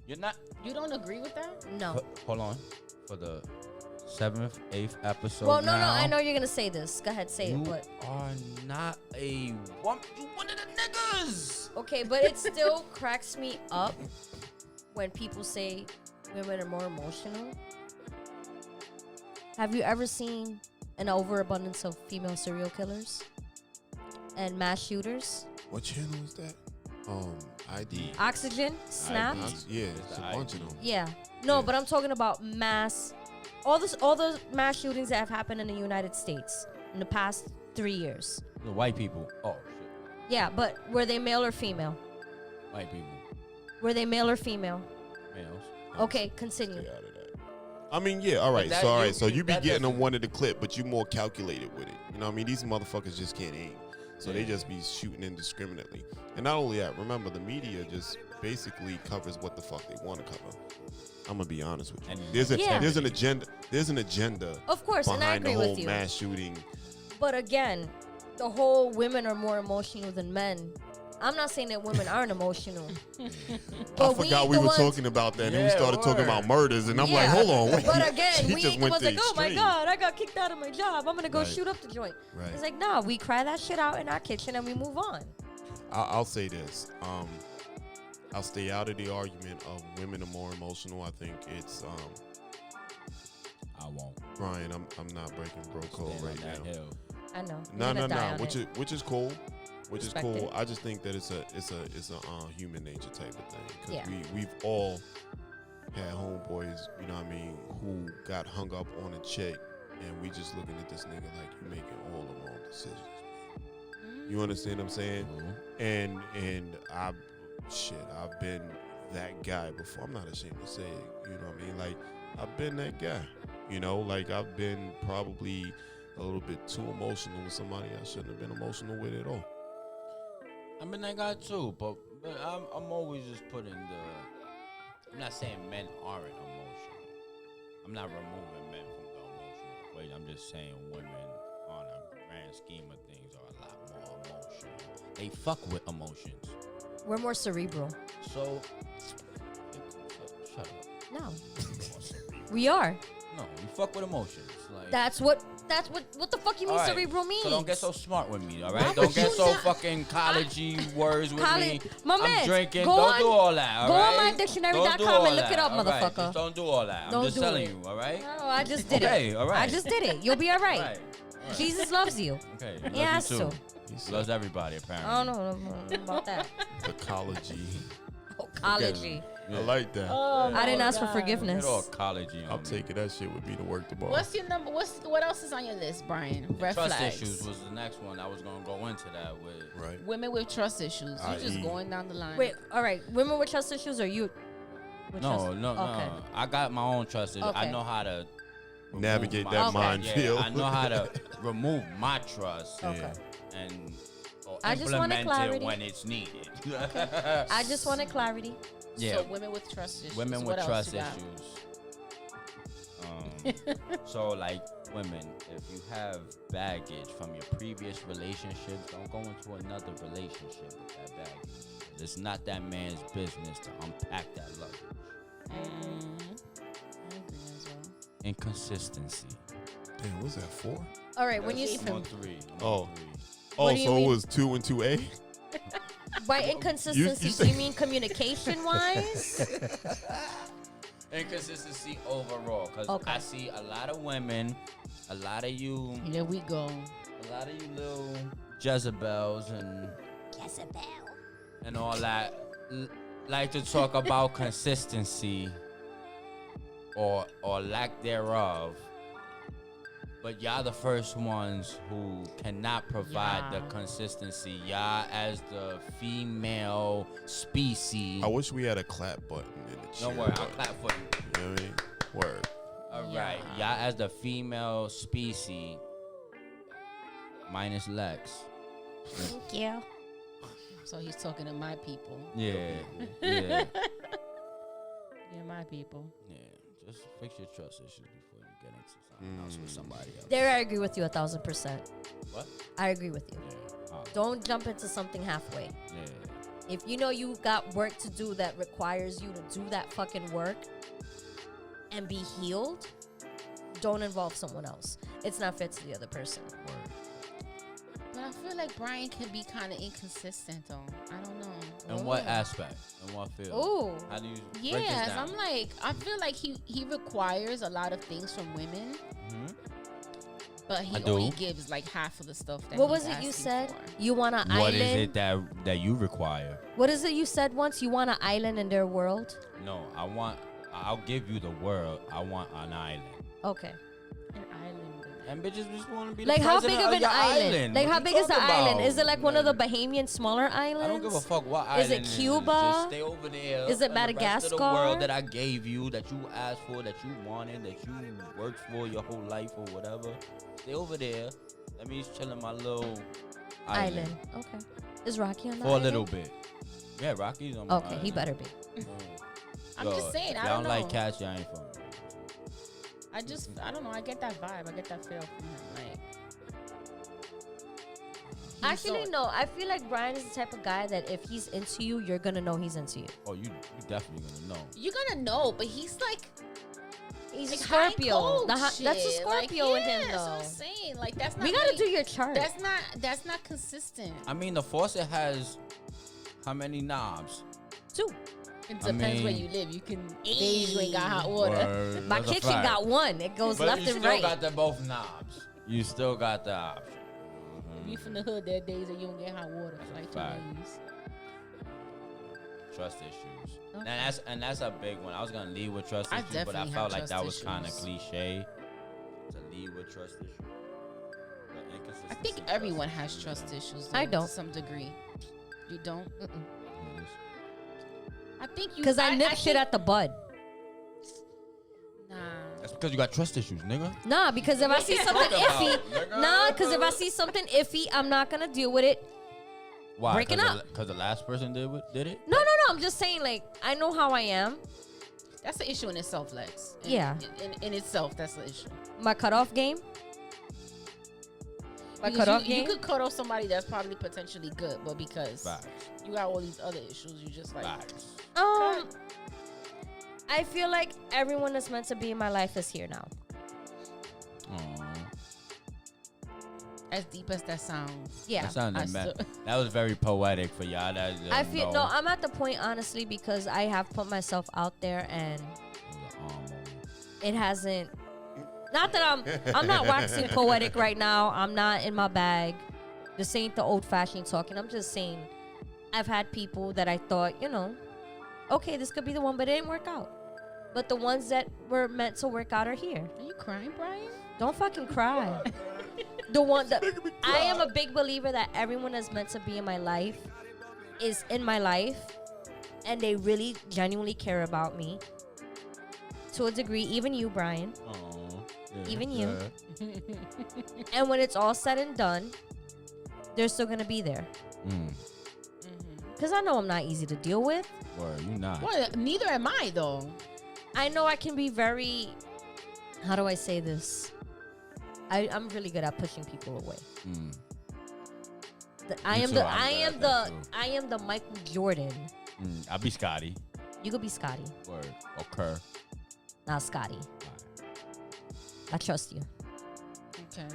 You're not. You don't agree with that? No. Hold on. For the 7th, 8th episode. Well, no, now, I know you're gonna say this. Go ahead, say it. You But are not a woman. You one of the niggas. okay, but it still cracks me up when people say women are more emotional. Have you ever seen an overabundance of female serial killers and mass shooters? What channel is that? ID. Oxygen, Snap. Yeah, it's a bunch of them. Yeah. No, Yeah. but I'm talking about mass. All the mass shootings that have happened in the United States in the past 3 years. The white people. Oh shit. Yeah, but were they male or female? White people. Were they male or female? Males. Okay, continue. Stay out of that. I mean, yeah, all right. But that- So, all you- right. So you be that getting them doesn't- one at the clip, but you more calculated with it. You know what I mean? These motherfuckers just can't aim. So they Yeah. just be shooting indiscriminately. And not only that, remember, the media just basically covers what the fuck they want to cover. I'm going to be honest with you. And There's Yeah. an agenda. There's an agenda Of course, and I behind the agree whole with you. mass shooting. But again, the whole women are more emotional than men. I'm not saying that women aren't emotional. I But forgot we the were ones- talking about that, and then we Yeah, started talking about word. murders, and I'm like, Yeah. hold on, wait. But again, She we just the went ones to like, oh my extreme. God, I got kicked out of my job. I'm going to go Right. shoot up the joint. Right. It's like, nah, we cry that shit out in our kitchen and we move on. I'll say this. I'll stay out of the argument of women are more emotional. I think it's I won't. Brian. I'm not breaking bro code Stand right on that now. hill. I know. No, You're gonna die on which it. is cool. Which Respect is cool. it. I just think that it's a human nature type of thing. Because Yeah. we've all had homeboys, you know what I mean, who got hung up on a chick, and we just looking at this nigga like you making all the wrong decisions. You understand what I'm saying? Mhm. And I've been that guy before. I'm not ashamed to say it. You know what I mean? Like, I've been that guy. You know, like I've been probably a little bit too emotional with somebody I shouldn't have been emotional with at all. I mean, I got too, but I'm always just putting the. I'm not saying men aren't emotional. I'm not removing men from the emotional equation. I'm just saying women, on a grand scheme of things, are a lot more emotional. They fuck with emotions. We're more cerebral. So, shut up. No. We are. No, we fuck with emotions. Like, That's what the fuck you mean all right, cerebral means? So don't get so smart with me, all Why right? would Don't get you so not- fucking collegey words with me. My I'm man, drinking. go Don't on- do all that, all go right? on my dictionary.com Don't do all and look it that, up, all right? motherfucker. Just don't do all that. Don't I'm just do telling it. you, all right? No, I just did Okay, it. all right. I just did it. You'll be all right. All right. Jesus loves you. Okay. He has Love you to. too. Loves everybody, apparently. I don't know about that. Ecology. Oh, college-y. Yeah. I like that. I didn't ask for Get forgiveness. all college-y I'm on me. taking that shit with me to work tomorrow. What's your number? What else is on your list, Brian? Red Trust flags. issues was the next one. I was going to go into that with. Right. Women with trust issues. You just I.e. going down the line. Wait, all right. Women with trust issues or you? with No, trust- no, Okay. no. I got my own trust issues. I Okay. know how to remove Navigate my- that Okay. minefield. Yeah, I know how to remove my trust Okay. and or I just wanted implement clarity. it when it's needed. I just wanted clarity. Yeah. So women with trust issues. Women What with else trust you got? issues. So, like, women, if you have baggage from your previous relationships, don't go into another relationship with that baggage. It's not that man's business to unpack that luggage. I agree as well. Inconsistency. Damn, what's that for? All right, when you I'm on three. I'm Oh. on three. Oh, What do you so mean? it was 2 and 2A? by inconsistency, say- do you mean communication wise? Inconsistency overall, because Okay. I see a lot of women, a lot of you, Here we go. a lot of you little Jezebels and all that like to talk about consistency or lack thereof. But y'all the first ones who cannot provide the Yeah. consistency. Y'all as the female species. I wish we had a clap button in the chair. Don't worry, I'll but- clap for you. You know what I mean? Word. All Yeah. right, y'all as the female species, minus Lex. Thank you. So he's talking to my people. Yeah, yeah, Yeah, my people. yeah. Just fix your trust issues before you get into something else with somebody else. There, I agree with you 1,000%. What? I agree with you. Yeah. Don't jump into something halfway. Yeah. If you know you got work to do that requires you to do that fucking work and be healed, don't involve someone else. It's not fair to the other person. But I feel like Brian can be kind of inconsistent, though. I don't know. In what aspect? In what field? Ooh. How do you break this Yes, down? I'm like, I feel like he requires a lot of things from women, Mhm. but he I do. only gives like half of the stuff that What he's was it you asking said? for. You want an What island? is it that you require? What is it you said once? You want an island in their world? No, I'll give you the world. I want an island. Okay. An island. And bitches just want to be Like the how president big of an your island? Like What how you big is the talking island? about? Is it like one of the Bahamian smaller islands? I don't give a fuck what Is island it Cuba? Just stay over there. Is it and the rest of the Madagascar? world that I gave you, that you asked for, that you wanted, that you worked for your whole life or whatever. Stay over there. Let me just chill in my little island, Okay. Is Rocky on the for a island? little bit. Yeah, Rocky's on my Okay, he island. better be. I'm just saying, If I y'all don't know. like cats, y'all ain't from me. I don't know. I get that vibe. I get that feel from him. Like, Actually, so- no. I feel like Brian is the type of guy that if he's into you, you're gonna know he's into you. Oh, you definitely gonna know. you're gonna know, but he's like, He's like a Scorpio. high That's a shit. Scorpio like, in him, yeah, that's what though. I'm saying. Like, that's not. We gotta really- do your chart. That's not consistent. I mean, the faucet has how many knobs? 2. It I depends where mean- you live. You can days you ain't got hot water. Word, My that's a kitchen fact. got 1. It goes But left you and still right. got the both knobs. You still got the option. If you from the hood, there are days that you don't get hot water for like 2 Fact. days. Trust issues. Okay. And that's a big one. I was gonna lead with trust I issues, but I definitely felt have like that was trust kind of issues. cliche to lead with trust issues. But I think everyone has trust issues. Though, I don't. to some degree. You don't? I think you. Because I nip shit think- at the bud. Nah. That's because you got trust issues, nigga. Nah, because if I see something iffy, nigga. nah, because if I see something iffy, I'm not gonna deal with it. Why? Breaking up. Because the last person did it? No. I'm just saying, like, I know how I am. That's an issue in itself, Lex. Yeah. In itself, that's an issue. My cutoff game. My Because cutoff you game. could cut off somebody that's probably potentially good, but because Facts. you got all these other issues, you just like. Facts. I feel like everyone that's meant to be in my life is here now. Aw. As deep as that sounds. Yeah. That sounded I mad. still- That was very poetic for y'all. That I feel no. I'm at the point honestly because I have put myself out there and it hasn't. Not that I'm not waxing poetic right now. I'm not in my bag. This ain't the old-fashioned talking. I'm just saying I've had people that I thought, okay, this could be the one, but it didn't work out. But the ones that were meant to work out are here. Are you crying, Brian? Don't fucking cry. The one that I am a big believer that everyone that's meant to be in my life is in my life, and they really genuinely care about me to a degree. Even you, Brian. Even you. And when it's all said and done, they're still gonna be there. Cause I know I'm not easy to deal with. Word, you not. Well, neither am I though. I know I can be very. How do I say this? I'm really good at pushing people away. I Me am too, the I'm I good am at the that too. I am the Michael Jordan. I'll be Scotty. You could be Scotty, Word. Or Kerr. not Scotty. I trust you. Okay.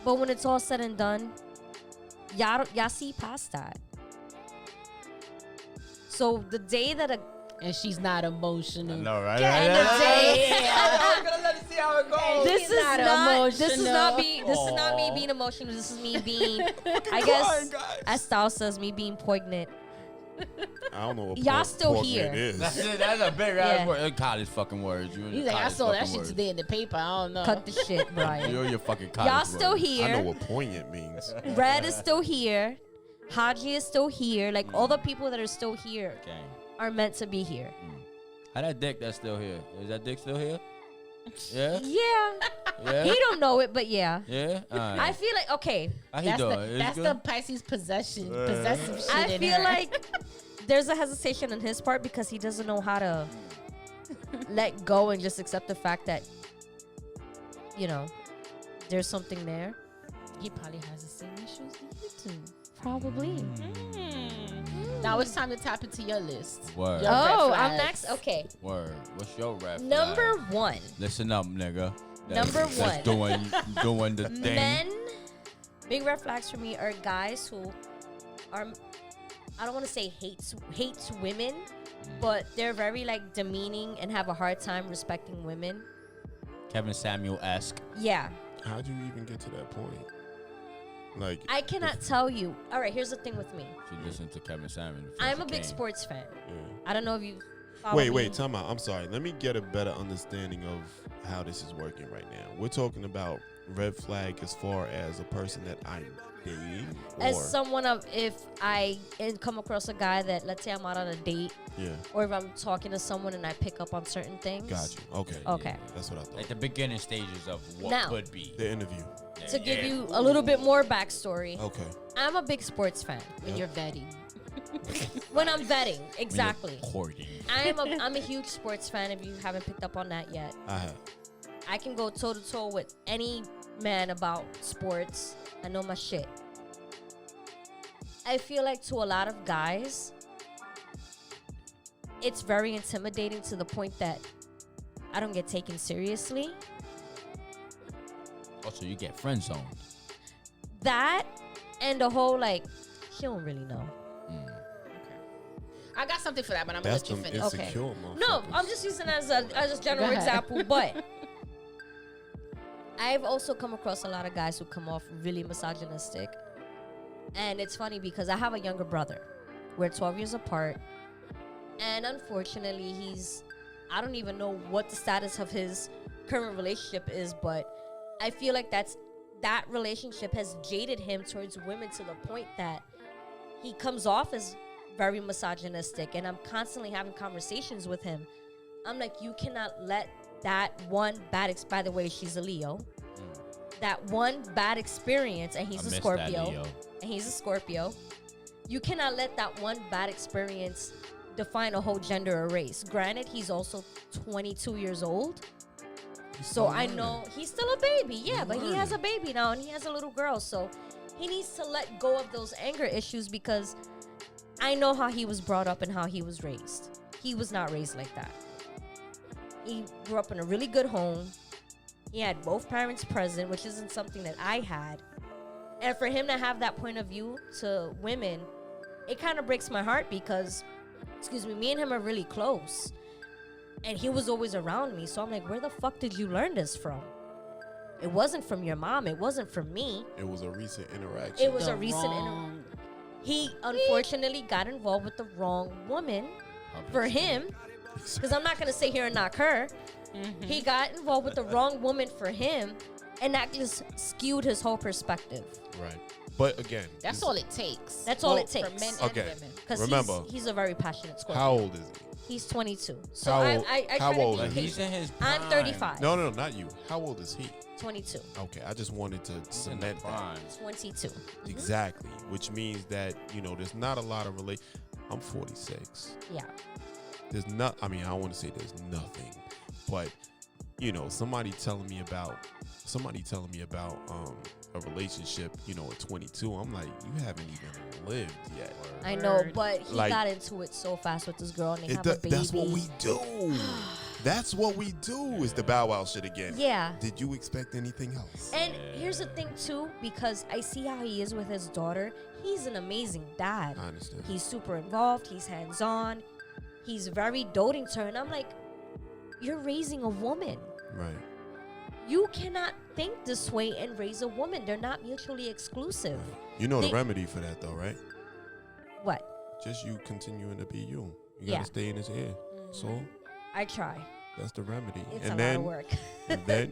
But when it's all said and done, y'all see past that. So the day that And she's not emotional. No, right? And the day I'm gonna let it see how it goes. this is not not me Aw. being emotional. This is me being I crying, guess guys. as Style says, me being poignant. I don't know what Y'all still pork here. it is. That's it. That's a big Yeah. ass word. College fucking words. You and He's your like, I college saw that fucking shit words. today in the paper. I don't know. Cut the shit, Brian. You're your fucking college Y'all still words. here. I know what poignant means. Red is still here. Haji is still here. Like all the people that are still here Gang. are meant to be here. How that dick that's still here? Is that dick still here? Yeah? Yeah. Yeah? He don't know it, but yeah. Yeah? Alright. I feel like okay. How he That's doing? the Is that's good? the Pisces possessive shit I in feel her. like there's a hesitation on his part because he doesn't know how to let go and just accept the fact that there's something there. He probably has the same issues as you do. Probably. Now it's time to tap into your list. Word. Your red Oh, I'm flags. next. Okay. Word. What's your rap? Number one. Listen up, nigga. Number That's doing the thing. Men, big red flags for me are guys who are, I don't want to say hates women, but they're very like demeaning and have a hard time respecting women. Kevin Samuel-esque. Yeah. How'd you even get to that point? Like, I cannot tell you. All right, here's the thing with me. She listened to Kevin Samuel. I'm a big sports fan. yeah. I don't know if you follow Wait, me. time out. I'm sorry. Let me get a better understanding of how this is working right now. We're talking about red flag as far as a person that I'm dating, As or someone of, if I come across a guy that, let's say I'm out on a date, yeah, or if I'm talking to someone and I pick up on certain things. got you. Okay, Okay. that's what I thought. Like the beginning stages of what Now- could be. The interview. To give you a little bit more backstory, Okay. I'm a big sports fan. When you're vetting. When I'm vetting, exactly. Courting. I'm a huge sports fan. If you haven't picked up on that yet, I have. I can go toe to toe with any man about sports. I know my shit. I feel like to a lot of guys, it's very intimidating to the point that I don't get taken seriously. Also, you get friend zoned. That and the whole like, she don't really know. I got something for that, but I'm gonna That's let you them finish. Okay. insecure No, motherfuckers. I'm just using it as a general Go ahead. example, but I've also come across a lot of guys who come off really misogynistic. And it's funny because I have a younger brother. We're 12 years apart. And unfortunately, I don't even know what the status of his current relationship is, but I feel like that's that relationship has jaded him towards women to the point that he comes off as very misogynistic, and I'm constantly having conversations with him. I'm like, you cannot let that one by the way, she's a Leo. That one bad experience, and he's a Scorpio. And he's a Scorpio. You cannot let that one bad experience define a whole gender or race. Granted, he's also 22 years old. So I know he's still a baby, yeah, but he has a baby now and he has a little girl. So he needs to let go of those anger issues, because I know how he was brought up and how he was raised. He was not raised like that. He grew up in a really good home. He had both parents present, which isn't something that I had. And for him to have that point of view to women, it kind of breaks my heart because, me and him are really close. And he was always around me. So I'm like, where the fuck did you learn this from? It wasn't from your mom. It wasn't from me. It was a recent interaction. It was a recent interaction. He unfortunately got involved with the wrong woman for him. Because I'm not going to sit here and knock her. Mm-hmm. He got involved with the wrong woman for him. And that just skewed his whole perspective. Right. But again, that's all it takes. That's all it takes. For men and women. Because he's a very passionate Scorpio. How old is he? He's 22. So how old is he? He's in his prime. I'm 35. No, not you. How old is he? 22. Okay, I just wanted to cement that. 22. Exactly, which means that, there's not a lot of I'm 46. Yeah. There's not, I don't want to say there's nothing, but, somebody telling me about a relationship, at 22, I'm like, you haven't even lived yet. I know, but he got into it so fast with this girl and they have a baby. That's what we do. That's what we do is the bow wow shit again. Yeah. Did you expect anything else? And here's the thing, too, because I see how he is with his daughter. He's an amazing dad. I understand. He's super involved. He's hands-on. He's very doting to her. And I'm like, you're raising a woman. Right. You cannot think this way and raise a woman. They're not mutually exclusive. You know the remedy for that, though, right? What? Just you continuing to be you. You gotta stay in his ear. Mm-hmm. So I try. That's the remedy. It's a lot of work. And then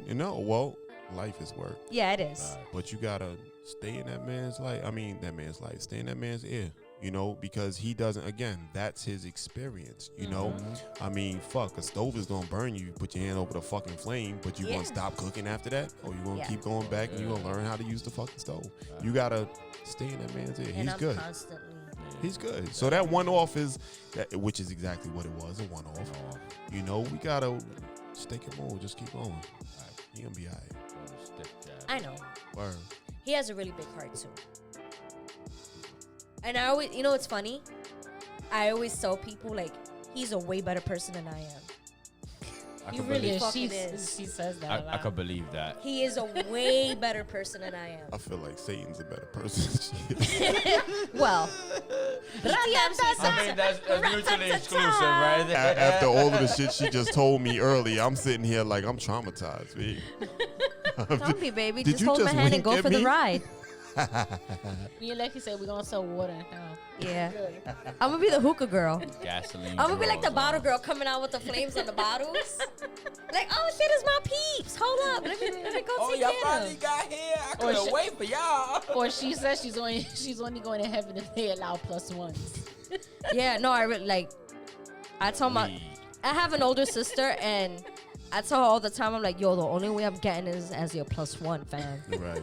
life is work. Yeah, it is. But you gotta stay in that man's life. Stay in that man's ear. Because he doesn't, again, that's his experience, fuck, a stove is gonna burn you, put your hand over the fucking flame, but you gonna stop cooking after that? Or you gonna keep going back and you gonna learn how to use the fucking stove? You gotta stay in that man's ear. He's good. He's good. So that one-off which is exactly what it was, a one-off. We gotta stick it more, just keep going. He gonna be all right. I know. Word. He has a really big heart, too. And I always, it's funny. I always tell people, like, he's a way better person than I am. He really fucking is. She says that. I could believe that. He is a way better person than I am. I feel like Satan's a better person. Well, that's mutually exclusive, right? After all of the shit she just told me earlier, I'm sitting here like I'm traumatized. Don't be, baby. Just hold my hand and go for the ride. Me and Lexi said we're gonna sell water now. Yeah. I'm gonna be the hookah girl. Gasoline. I'm gonna be like the bottle girl coming out with the flames on the bottles. Like, oh shit, it's my peeps. Hold up. Let me go take y'all care finally of got here. I couldn't wait for y'all. Or she says she's only going to heaven if they allow +1s. Yeah, no, I really like. I have an older sister and I tell her all the time, I'm like, yo, the only way I'm getting is as your +1, fam. Right.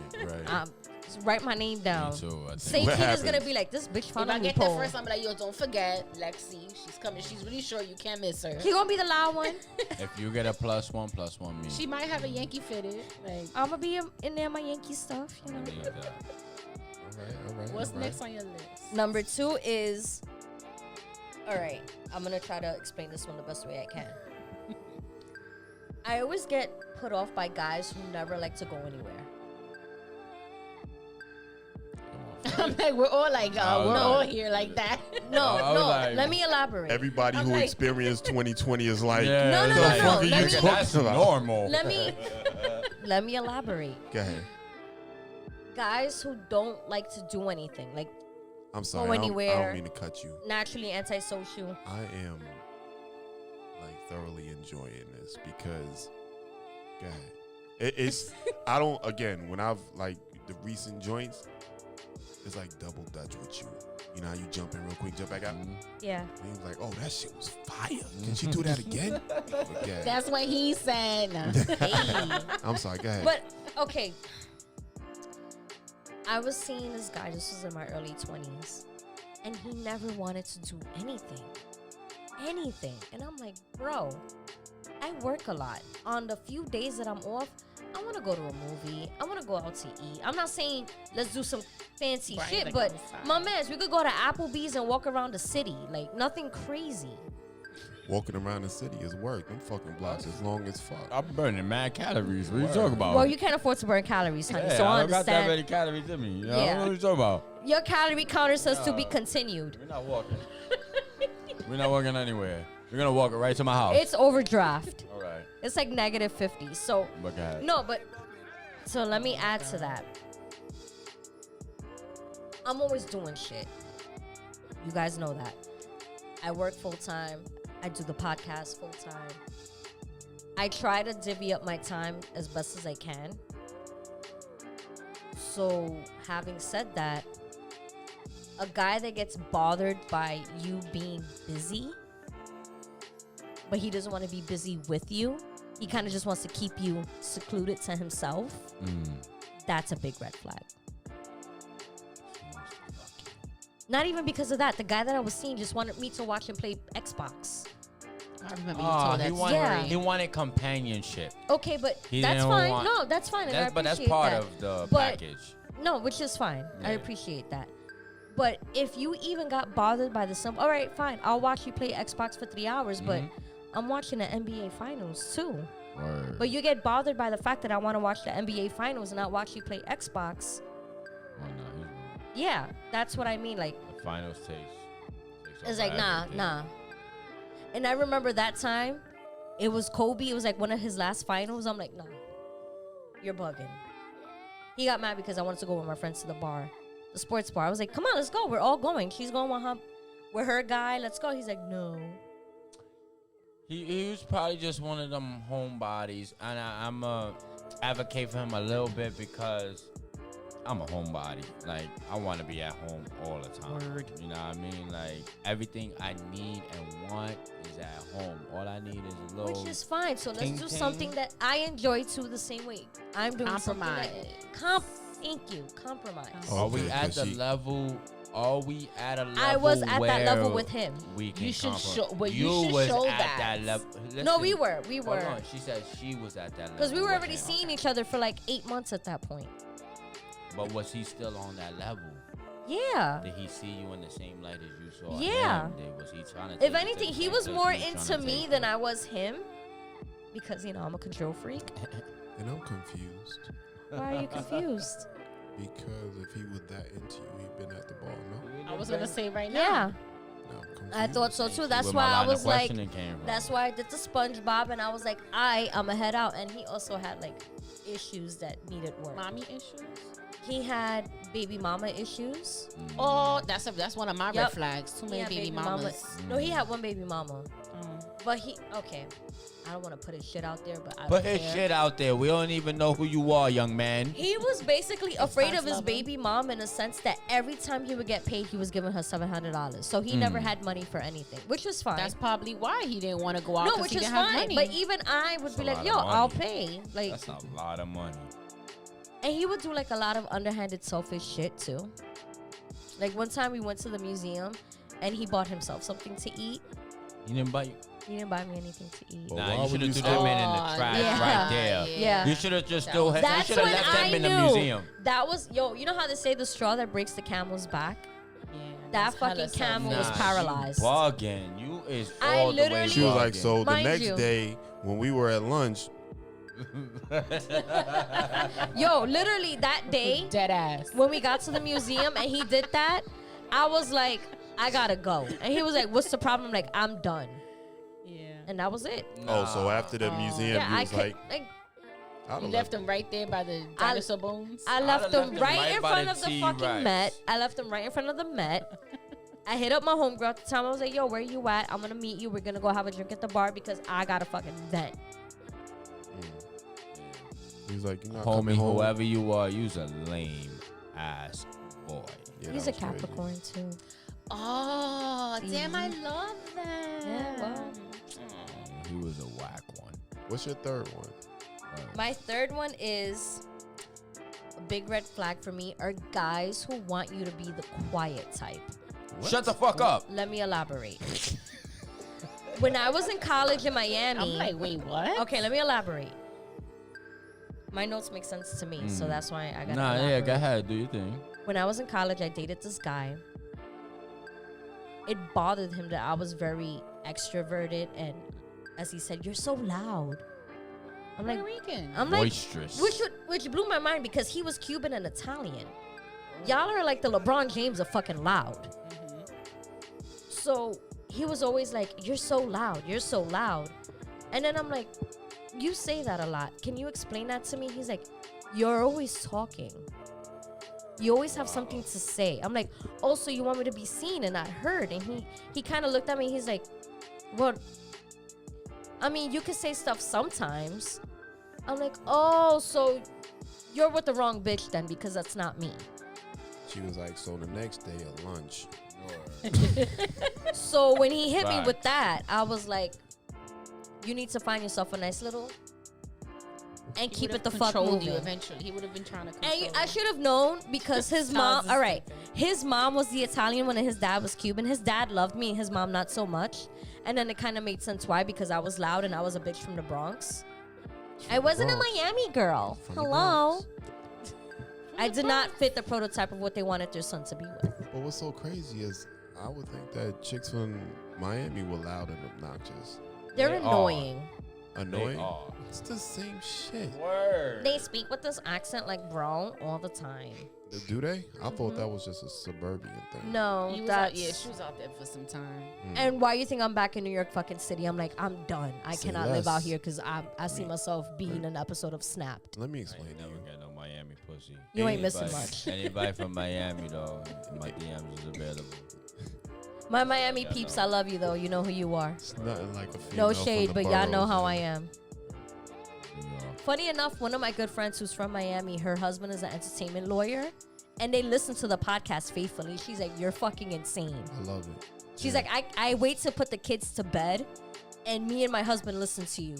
Just write my name down. Me too, Satan is gonna be like, this bitch found If a I get loophole. that first, I'm like, yo, don't forget, Lexi. She's coming. She's really sure you can't miss her. He gonna be the loud one. If you get a +1 me. She might have a Yankee fitted. Like, I'm gonna be in there, my Yankee stuff, All right. What's next on your list? Number 2 is, all right, I'm gonna try to explain this one the best way I can. I always get put off by guys who never like to go anywhere. I'm like, we're all like, we're all here like that. No, like, let me elaborate. Everybody who experienced 2020 is like, No. That's normal. Let me elaborate. Go ahead. Guys who don't like to do anything, like I'm sorry, go I anywhere. don't mean to cut you. Naturally antisocial. I am like thoroughly enjoying this because, go ahead. It's I don't. Again, when I've like the recent joints, it's like double dutch with you. You know how you jump in real quick, jump back out. Yeah. And he was like, "Oh, that shit was fire. Can she do that again?" Again. That's what he said. Hey. I'm sorry. Go ahead. But okay, I was seeing this guy. This was in my early 20s, and he never wanted to do anything. And I'm like, bro, I work a lot. On the few days that I'm off, I want to go to a movie. I want to go out to eat. I'm not saying let's do some fancy Right, shit, like but outside. my mans, we could go to Applebee's and walk around the city. Like, nothing crazy. Walking around the city is work. Them fucking blocks is long as fuck. I'm burning mad calories. What are you talking about? Well, you can't afford to burn calories, honey, yeah, so I I don't got that understand. many calories in me. You know? Yeah. What are you talking about? Your calorie counter says to be continued. We're not walking. We're not walking anywhere. We're gonna walk right to my house. It's overdraft. All right. It's like -50. So Look at it. no, but so let me add to that. I'm always doing shit. You guys know that. I work full time. I do the podcast full time. I try to divvy up my time as best as I can. So having said that, a guy that gets bothered by you being busy, but he doesn't want to be busy with you, he kind of just wants to keep you secluded to himself, that's a big red flag. Not even because of that. The guy that I was seeing just wanted me to watch him play Xbox. I remember you told that story. Yeah. He wanted companionship. Okay, but He that's didn't fine. want- No, that's fine. And I But that's appreciate part that. of the But- package. No, which is fine. I Yeah. appreciate that. But if you even got bothered by the simple, all right, fine. I'll watch you play Xbox for 3 hours, but I'm watching the NBA Finals too. Word. But you get bothered by the fact that I want to watch the NBA Finals and not watch you play Xbox. Oh, no, he's wrong. Yeah, that's what I mean. Like, The finals takes it's over like, nah. everything. And I remember that time, it was Kobe. It was like one of his last finals. I'm like, nah, you're bugging. He got mad because I wanted to go with my friends to the bar, the sports bar. I was like, come on, let's go. We're all going. She's going with her guy. Let's go. He's like, no. He was probably just one of them homebodies, and I'm a advocate for him a little bit because I'm a homebody. Like, I want to be at home all the time. Word. You know what I mean? Like, everything I need and want is at home. All I need is a little. Which is fine. So let's ting do ting. something that I enjoy too the same way. I'm doing Compromise. something that thank you. Compromise. Oh, Are we okay, at 'cause the she- level? Are we at a level? I was at that level where with him. We can You should compromise? show- well, you should was show at that. level. No, we Listen, were. Hold on. She said she was at that level. Because we were with already him. seeing each other for like 8 months at that point. But was he still on that level? Yeah. Did he see you in the same light as you saw Yeah. him? Was he trying to? If take you to anything, the he same was place more you was trying into to me take than him? I was him. Because, you know, I'm a control freak. And I'm confused Why are you confused? because if he was that into you, he'd been at the bar. No, I was going to say right now. Yeah. no, I'm confused. I thought so too. See That's where why my I line of was like, questioning came from. that's why I did the SpongeBob and I was like, I'm going to head out. And he also had like issues that needed work. Mommy issues? He had baby mama issues. Oh, that's one of my Yep. red flags. Too many He had baby mama- mamas. No, he had one baby mama. Mm. But okay. I don't want to put his shit out there, but I Put don't his care. shit out there. We don't even know who you are, young man. He was basically afraid of his lover. baby mom in a sense that every time he would get paid, he was giving her $700. So he never had money for anything, which was fine. That's probably why he didn't want to go out. no, 'cause which he is didn't have fine. money. But even I would That's be a like, lot yo, of I'll money. pay. Like, That's a lot of money. and he would do like a lot of underhanded, selfish shit too. Like one time we went to the museum and he bought himself something to eat. He didn't buy you. He didn't buy me anything to eat. Well, Nah, why you would should have you threw still- that man in the trash yeah. right there. Yeah. You should have just still. You That's should have when left I him in knew. the museum. That was, you know how they say the straw that breaks the camel's back? Yeah, That that's hella fucking camel selfish. was paralyzed. You bugging. You is I all the way literally- She was like, bugging. so the Mind next you. day when we were at lunch, Yo, literally that day Dead ass. when we got to the museum and he did that, I was like, I gotta go. And he was like, what's the problem? I'm like, I'm done. Yeah. And that was it. oh, so after the museum, Yeah, you I was could, like, like, I You don't left him right there by the dinosaur bones. I I'da left left him him right right in by front the of the T-Rex. fucking Met. I left him right in front of the Met. I hit up my homegirl at the time. I was like, yo, where you at? I'm gonna meet you. We're gonna go have a drink at the bar because I gotta fucking vent. He's like, you're not Homie, coming home. whoever you are, you's a lame ass boy. Yeah, He's that a was crazy. Capricorn too. Oh, damn, I love that. Yeah, well. He was a whack one. What's your third one? My third one is a big red flag for me are guys who want you to be the quiet type. Shut the fuck up. Let me elaborate. When I was in college in Miami. I'm like, wait, what? Okay, let me elaborate. My notes make sense to me, so that's why I got. Nah, yeah, go ahead. Do your thing. When I was in college, I dated this guy. It bothered him that I was very extroverted, and as he said, "You're so loud." I'm like, Puerto Rican. I'm like, Boisterous. which blew my mind because he was Cuban and Italian. Y'all are like the LeBron James of fucking loud. So he was always like, "You're so loud. You're so loud," and then I'm like, "You say that a lot. Can you explain that to me?" He's like, "You're always talking. You always have something to say." I'm like, "Oh, so you want me to be seen and not heard?" And he kind of looked at me. He's like, "Well, I mean, you can say stuff sometimes." I'm like, "Oh, so you're with the wrong bitch then, because that's not me." She was like, so the next day at lunch. So when he hit me Facts. with that, I was like, "You need to find yourself a nice little and keep it the fuck Controlled moving." you eventually. He would have been trying to control And you. I should have known because his mom. Sounds All right, stupid. his mom was the Italian one and his dad was Cuban. His dad loved me and his mom not so much. And then it kind of made sense why, because I was loud and I was a bitch from the Bronx. I wasn't a Bronx. Miami girl. From the Hello. Bronx. I did not fit the prototype of what they wanted their son to be with. But what's so crazy is I would think that chicks from Miami were loud and obnoxious. They're They are. annoying. Annoying? They are. It's the same shit. Word. They speak with this accent like brown all the time. Do they? I thought that was just a suburban thing. No, He was that's out, yeah, she was out there for some time. And why you think I'm back in New York fucking city? I'm like, I'm done. I Say cannot live out less. here because I see myself being an episode of Snapped. Let me I explain ain't to never you. get no Miami pussy. You ain't missing Anybody- much. Anybody from Miami though, my DMs is available. My Miami Yeah, peeps, no. I love you though. You know who you are. It's nothing like a female No from shade, the but y'all know boroughs, how man. I am. You know. Funny enough, one of my good friends who's from Miami, her husband is an entertainment lawyer, and they listen to the podcast faithfully. She's like, "You're fucking insane." I love it. She's Yeah. like, I wait to put the kids to bed, and me and my husband listen to you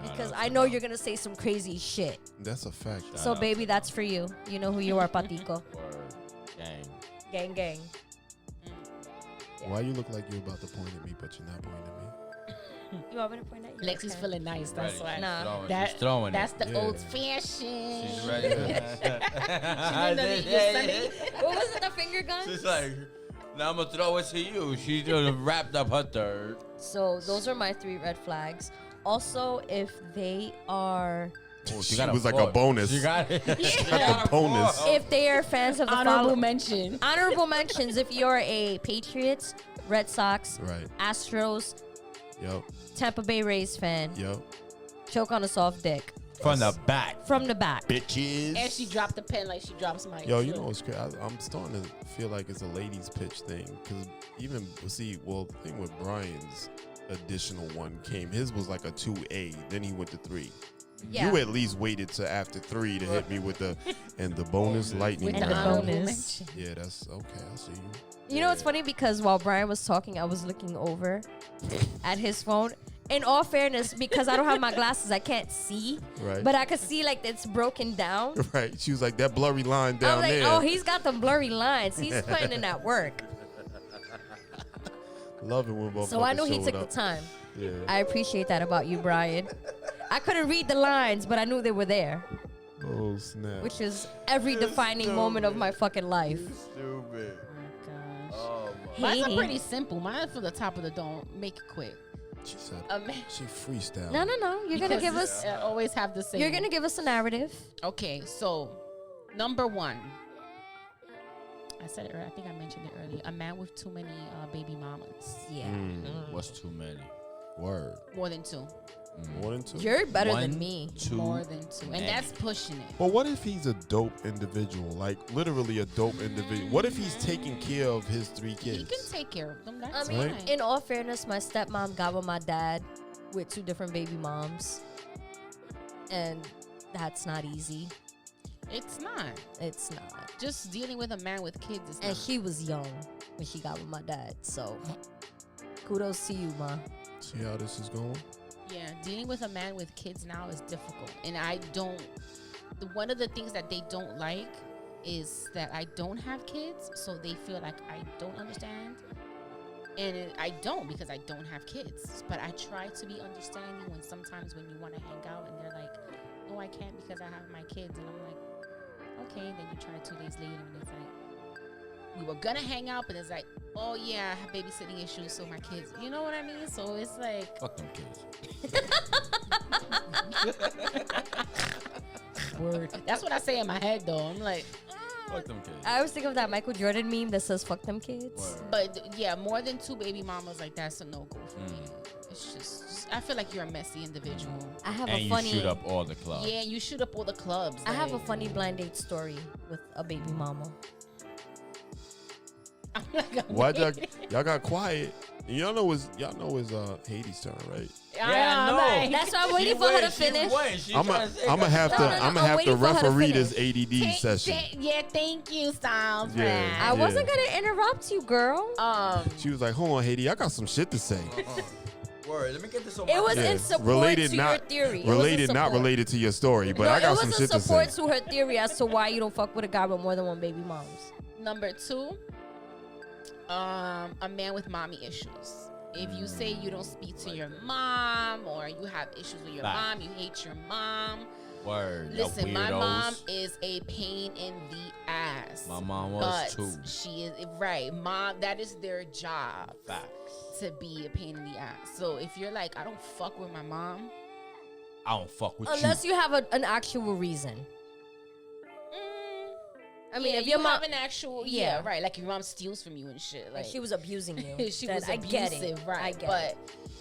because out I to know them. you're gonna say some crazy shit. That's a fact. Shout So out baby, to that's for you. You know who you are, Patico. Word. Gang. Gang, gang. Why you look like you're about to point at me, but you're not pointing at me? You want me to point at you? Lexi's feeling nice. That's Ready. why. She's Nah. throwing, That- she's throwing That's it. the Yeah. old fashioned. She's ready. What was it? The finger gun? She's like, now I'm gonna throw it to you. She just wrapped up her third. So those are my 3 red flags. Also, if they are, Oh, She she got a was like a foot. bonus. She got it. She got a bonus. foot. if they are fans of the Honorable follow- mention. honorable mentions, if you're a Patriots, Red Sox, Right. Astros, Yep. Tampa Bay Rays fan, Yep. choke on a soft dick From the back. from the back. Bitches. And she dropped the pen like she drops my. Yo, you know what's crazy? I'm starting to feel like it's a ladies' pitch thing because even the thing with Brian's additional one came. His was like a 2A, then he went to 3. Yeah. You at least waited to after 3 to hit me with the bonus lightning And the round. honorable bonus. mention. Yeah, that's okay. I see you. You know what's funny? Because while Brian was talking, I was looking over at his phone. In all fairness, because I don't have my glasses, I can't see. Right. But I could see like it's broken down. Right. She was like that blurry line I down was like, there. oh, he's got them blurry lines. He's putting in that work. Love it when So I know he showed took up. the time. Yeah. I appreciate that about you, Brian. I couldn't read the lines, but I knew they were there, Oh snap. which is every defining moment of my fucking life. Stupid. Gosh. Oh Mine's Haydee. pretty simple. Mine's for the top of the dome. Make it quick. She said Man, she freestyle. No. You're gonna because give us. I always have the same. You're gonna give us a narrative. Okay, so number 1. I said it earlier. I think I mentioned it earlier. A man with too many baby mamas. Yeah. What's too many? Word. More than 2. More than 2. You're better One, than me. Two. More than 2. And many. that's pushing it. But what if he's a dope individual? Like literally a dope individual. What if he's taking care of his 3 kids? He can take care of them. I That's mean, fine. in all fairness, my stepmom got with my dad with 2 different baby moms, and That's not easy. It's not. It's not. Just dealing with a man with kids is And not. she was young when she got with my dad. So kudos to you, ma. See how this is going? Yeah, dealing with a man with kids now is difficult. And I don't, one of the things that they don't like is that I don't have kids. So they feel like I don't understand. And I don't, because I don't have kids. But I try to be understanding when sometimes when you want to hang out and they're like, oh, I can't because I have my kids. And I'm like, okay. Then you try 2 days later and it's like, we were going to hang out, but it's like, oh, yeah, I have babysitting issues, so my kids. You know what I mean? So it's like. Fuck them kids. Word. That's what I say in my head, though. I'm like, Fuck them kids. I always think of that Michael Jordan meme that says "fuck them kids." Word. but yeah, more than 2 baby mamas, like that's a no go for me. It's just, I feel like you're a messy individual. I have And a you funny. shoot up all the clubs. Yeah, you shoot up all the clubs. I have a like- funny blind date story with a baby mama. I'm like, Why y'all got quiet? And y'all know it's Hades' turn, right? Yeah, I know. like, That's why I'm waiting for her to finish. I'm gonna have to No, no, I'm gonna I'm have to waiting for her to referee finish. this ADD session. yeah, thank you, Styles. Yeah. I wasn't gonna interrupt you, girl. She was like, "Hold on, Haydee, I got some shit to say." Word. Let me get this on It was Yeah. in support Related, to not your theory. It was in related, not support. related to your story, but No, I got some it shit was to in support say. to her theory as to why you don't fuck with a guy with more than one baby moms. Number 2, a man with mommy issues. If you say you don't speak to your mom or you have issues with your Fact. mom, you hate your mom. Word. Listen, Yo, my mom weirdos. is a pain in the ass. My mom was but too. she is right. Mom, that is their job Facts. to be a pain in the ass. So if you're like, I don't fuck with my mom, I don't fuck with Unless you. you have an actual reason. I mean, yeah, if your you mom, have an actual, Yeah. right, like your mom steals from you and shit, like she was abusing you, she then was I get abusive, it. right? I get but it.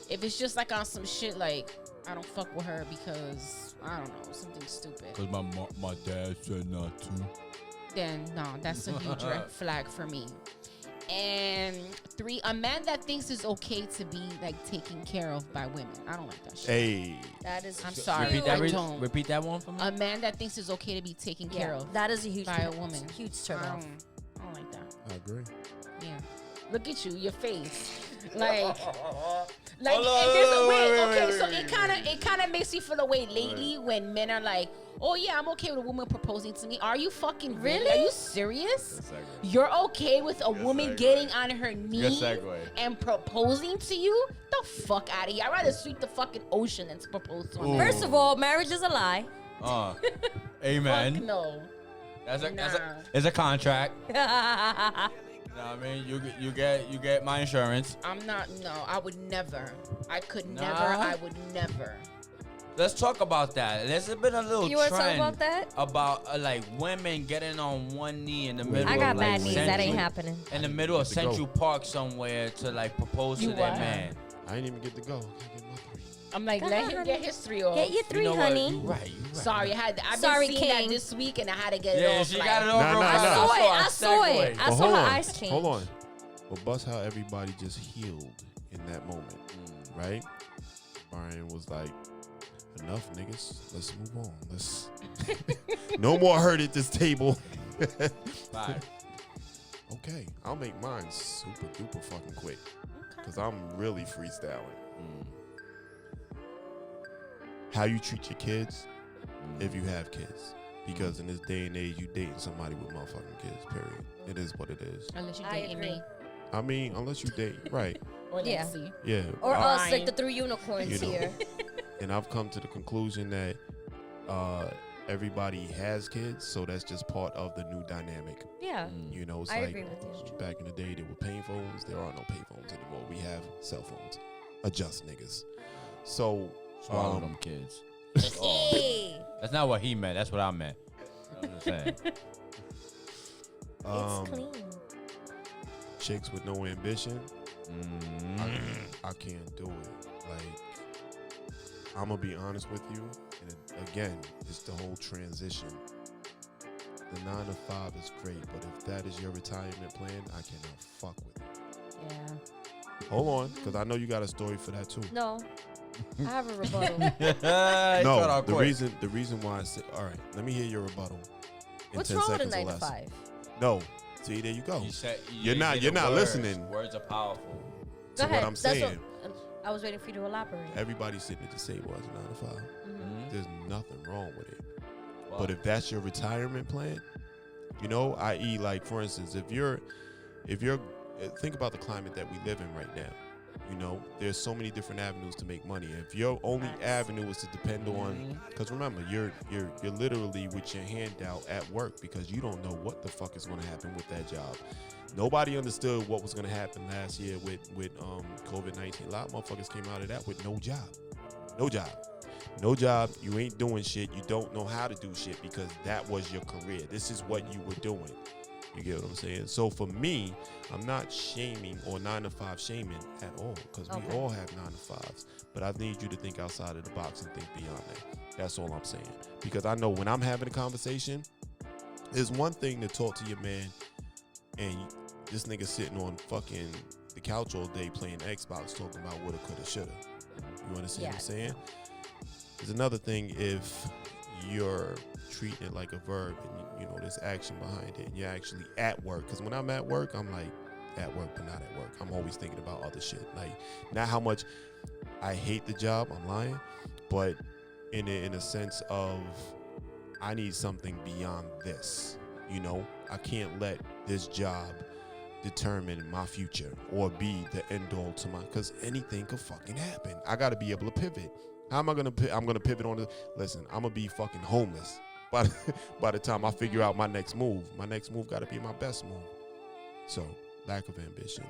if it's just like on some shit, like I don't fuck with her because I don't know, something stupid, Cause my dad said not to. then no, that's a huge red flag for me. And 3, a man that thinks it's okay to be like taken care of by women. I don't like that shit. Hey, That is. I'm sorry, huge. I don't. Repeat that one for me. A man that thinks it's okay to be taken care of That is a huge by a woman. Huge turn I off. don't like that. I agree. Yeah. Look at you, your face. Like, Hold and on, there's a way. wait, Okay, wait, so wait, it kind of makes me feel away lately when men are like, "Oh yeah, I'm okay with a woman proposing to me." Are you fucking really? Are you serious? You're okay with a woman segue. getting on her knees segue. and proposing to you? The fuck out of here! I'd rather sweep the fucking ocean than to propose to a man. First of all, marriage is a lie. Amen. Fuck no. That's a, Nah. it's a contract. You know what I mean? You get my insurance. I'm not. No, I would never. I could Nah. never. I would never. Let's talk about that. There's been a little You want to talk trend about that? about like women getting on one knee in the middle. I got of, like, bad knees. That ain't Central- happening. In the middle of Get to go. Central Park somewhere to like propose You to their what? man. I ain't even get to go. I gotta get my 3. I'm like, Go let ahead, him honey. get his 3 off. Get your 3, You know honey. what? You right. You right. Sorry, I've Sorry, been seeing that King. this week, and I had to get it Yeah, off. she like, got it over. Nah, nah, with. nah. I saw it. segue. I But saw hold her on. eyes change. Hold on. Well, bust how everybody just healed in that moment, right? Brian was like, "Enough, niggas. Let's move on. Let's no more hurt at this table." Bye. Okay, I'll make mine super duper fucking quick because I'm really freestyling. How you treat your kids if you have kids. Because in this day and age, you dating somebody with motherfucking kids, period. It is what it is. unless you I dating agree. me I mean, unless you date, right. or Yeah. Lexi. Yeah. Or I- us, like the 3 unicorns You know. here. and I've come to the conclusion that everybody has kids, so that's just part of the new dynamic. Yeah. You know, it's I like agree with you. back in the day, there were pay phones. There are no pay phones anymore. We have cell phones. Adjust, niggas. So, Swallow them kids. Hey. That's not what he meant. That's what I meant. I'm just saying. um, It's clean. chicks with no ambition, Mm. I can't do it. Like, I'm gonna be honest with you, and again, it's the whole transition. The 9 to 5 is great, but if that is your retirement plan, I cannot fuck with it. Yeah. Hold on, because I know you got a story for that too. No. I have a rebuttal. No, the reason why I said, all right, let me hear your rebuttal. What's wrong with a 9 to 5? No, see, there you go. You're not listening. Words are powerful. Go ahead. What I'm saying. I was waiting for you to elaborate. Everybody's sitting at the table as a 9 to 5. Mm-hmm. There's nothing wrong with it. Wow. But if that's your retirement plan, you know, i.e., like for instance, if you're think about the climate that we live in right now. You know, there's so many different avenues to make money. If your only avenue is to depend on, because remember, you're literally with your hand out at work because you don't know what the fuck is going to happen with that job. Nobody understood what was going to happen last year with COVID-19. A lot of motherfuckers came out of that with no job. You ain't doing shit. You don't know how to do shit because that was your career. This is what you were doing. You get what I'm saying? So for me, I'm not shaming or 9 to 5 shaming at all because we all have 9 to 5s. But I need you to think outside of the box and think beyond that. That's all I'm saying. Because I know when I'm having a conversation, there's one thing to talk to your man and this nigga sitting on fucking the couch all day playing Xbox talking about woulda, coulda, shoulda. You understand what I'm saying? There's another thing if you're treating it like a verb and you know there's action behind it and you're actually at work. Because when I'm at work, I'm like at work but not at work. I'm always thinking about other shit. Like not how much I hate the job, I'm lying, but in a sense of I need something beyond this. You know, I can't let this job determine my future or be the end all to my, because anything could fucking happen. I got to be able to pivot. How am I going to I'm going to pivot on the, listen, I'm going to be fucking homeless by the time I figure out my next move. My next move got to be my best move. So, lack of ambition.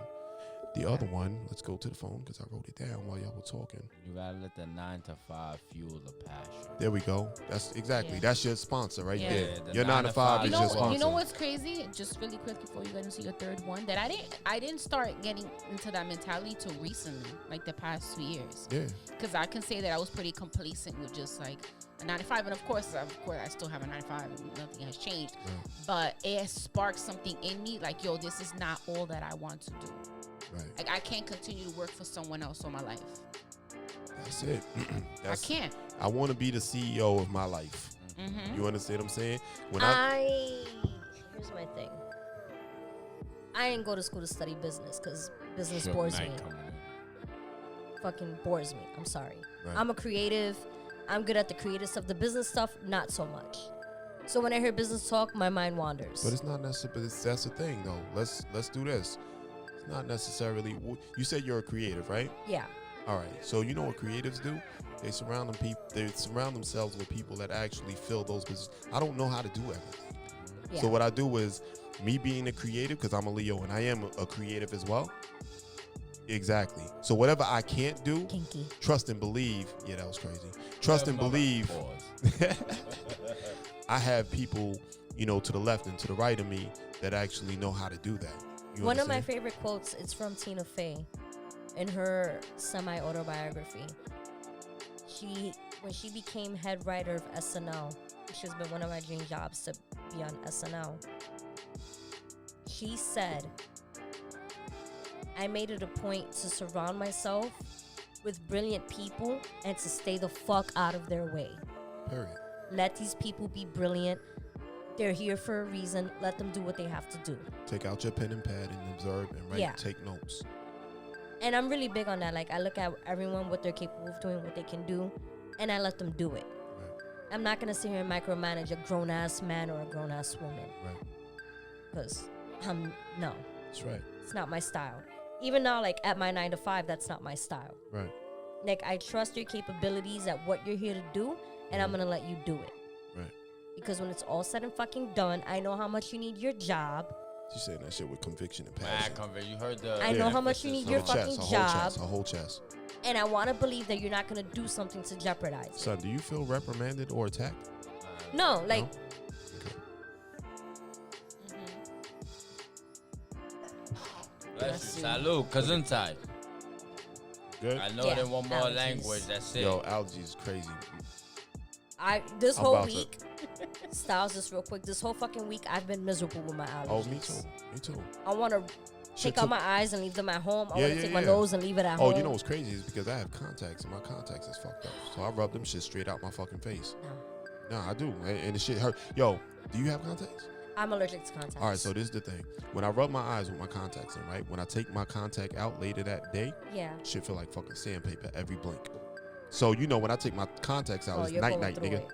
The other one, let's go to the phone because I wrote it down while y'all were talking. You gotta let the 9 to 5 fuel the passion. There we go. That's exactly. Yeah. That's your sponsor right there. Yeah, Your 9 to 5 is your sponsor. You know what's crazy? Just really quick before you get into your third one, that I didn't start getting into that mentality till recently, like the past 2 years. Yeah. Because I can say that I was pretty complacent with just like a 9 to 5, and of course I still have a 9 to 5, and nothing has changed. Right. But it sparked something in me, like, yo, this is not all that I want to do. Right. Like I can't continue to work for someone else all my life. That's it. I can't. I want to be the CEO of my life. Mm-hmm. You understand what I'm saying? When Here's my thing. I didn't go to school to study business because business bores me. Fucking bores me. I'm sorry. Right. I'm a creative. I'm good at the creative stuff. The business stuff, not so much. So when I hear business talk, my mind wanders. But it's not necessarily. That's the thing, though. Let's do this. It's not necessarily. You said you're a creative, right? Yeah. All right. So you know what creatives do? They surround themselves with people that actually fill those positions. I don't know how to do everything. Yeah. So what I do is, me being a creative, because I'm a Leo and I am a creative as well. Exactly. So whatever I can't do, Kinky. trust and believe. Yeah, that was crazy. Trust and believe. I have people, you know, to the left and to the right of me that actually know how to do that. You One of my understand? favorite quotes, it's from Tina Fey in her semi-autobiography. When she became head writer of SNL, which has been one of my dream jobs to be on SNL, she said, I made it a point to surround myself with brilliant people and to stay the fuck out of their way. Period. Let these people be brilliant. They're here for a reason. Let them do what they have to do. Take out your pen and pad and observe and write. Yeah. Take notes. And I'm really big on that. Like, I look at everyone, what they're capable of doing, what they can do, and I let them do it. Right. I'm not going to sit here and micromanage a grown-ass man or a grown-ass woman. Right. Because, no. That's right. It's not my style. Even now, like, at my 9 to 5, that's not my style. Right. Like, I trust your capabilities at what you're here to do, and I'm going to let you do it. Right. Because when it's all said and fucking done, I know how much you need your job. She's saying that shit with conviction and Mad passion. conviction. You heard the. I know how much you need your fucking job. A whole chest. And I want to believe that you're not going to do something to jeopardize it. Son, do you feel reprimanded or attacked? No, like, No? Bless you. Salud, Kazuntai. Good? I know Yeah, it in one more allergies. language. That's it. Yo, allergies is crazy. this I'm whole about to- week, Styles, just real quick, this whole fucking week, I've been miserable with my allergies. Oh, me too. Me too. I want to take out my eyes and leave them at home. I Yeah, want to yeah, take my yeah. nose and leave it at home. Oh, you know what's crazy is because I have contacts and my contacts is fucked up. So I rub them shit straight out my fucking face. No. Nah, I do. And the shit hurt. Yo, do you have contacts? I'm allergic to contacts. All right, so this is the thing. When I rub my eyes with my contacts in, right? When I take my contact out later that day, Yeah. shit feel like fucking sandpaper every blink. So, you know, when I take my contacts out, it's you're night, going night, through nigga. it.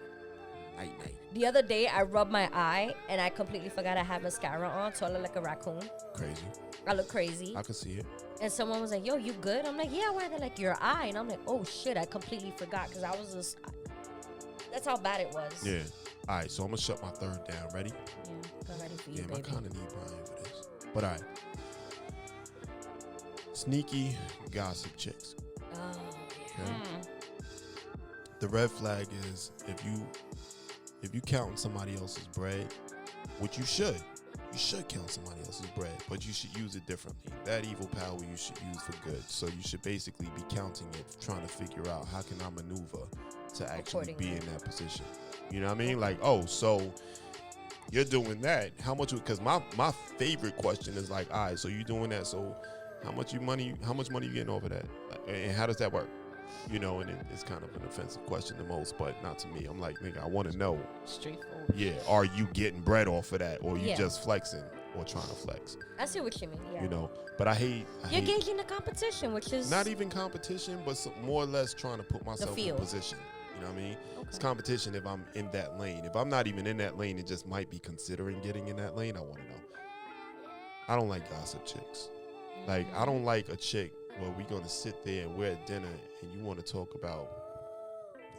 Night, night. The other day, I rubbed my eye, and I completely forgot I had mascara on, so I look like a raccoon. Crazy. I look crazy. I could see it. And someone was like, yo, you good? I'm like, yeah, why? They're like, your eye. And I'm like, oh, shit, I completely forgot, because I was just... That's how bad it was. Yeah. All right, so I'm going to shut my third down. Ready? Yeah, I'm ready for you, Damn, I baby. kind of need Brian for this. But all right. Sneaky gossip chicks. Oh, Okay? The red flag is if you counting somebody else's bread, which you should count somebody else's bread, but you should use it differently. That evil power you should use for good. So you should basically be counting it, trying to figure out how can I maneuver to actually be in that position. You know what I mean? Like, oh, so you're doing that. How much? Because my favorite question is like, all right, so you doing that. So how much money you getting over that? And how does that work? You know, and it's kind of an offensive question the most, but not to me. I'm like, nigga, I want to know. Straightforward. Yeah, are you getting bread off of that, or you Yeah. just flexing or trying to flex? I see what you mean, yeah. You know, but I hate You're gauging the competition, which is... not even competition, but more or less trying to put myself in a field. position. You know what I mean? Okay. It's competition if I'm in that lane. If I'm not even in that lane and just might be considering getting in that lane, I want to know. I don't like gossip chicks. Like, I don't like a chick where we're going to sit there and we're at dinner and you want to talk about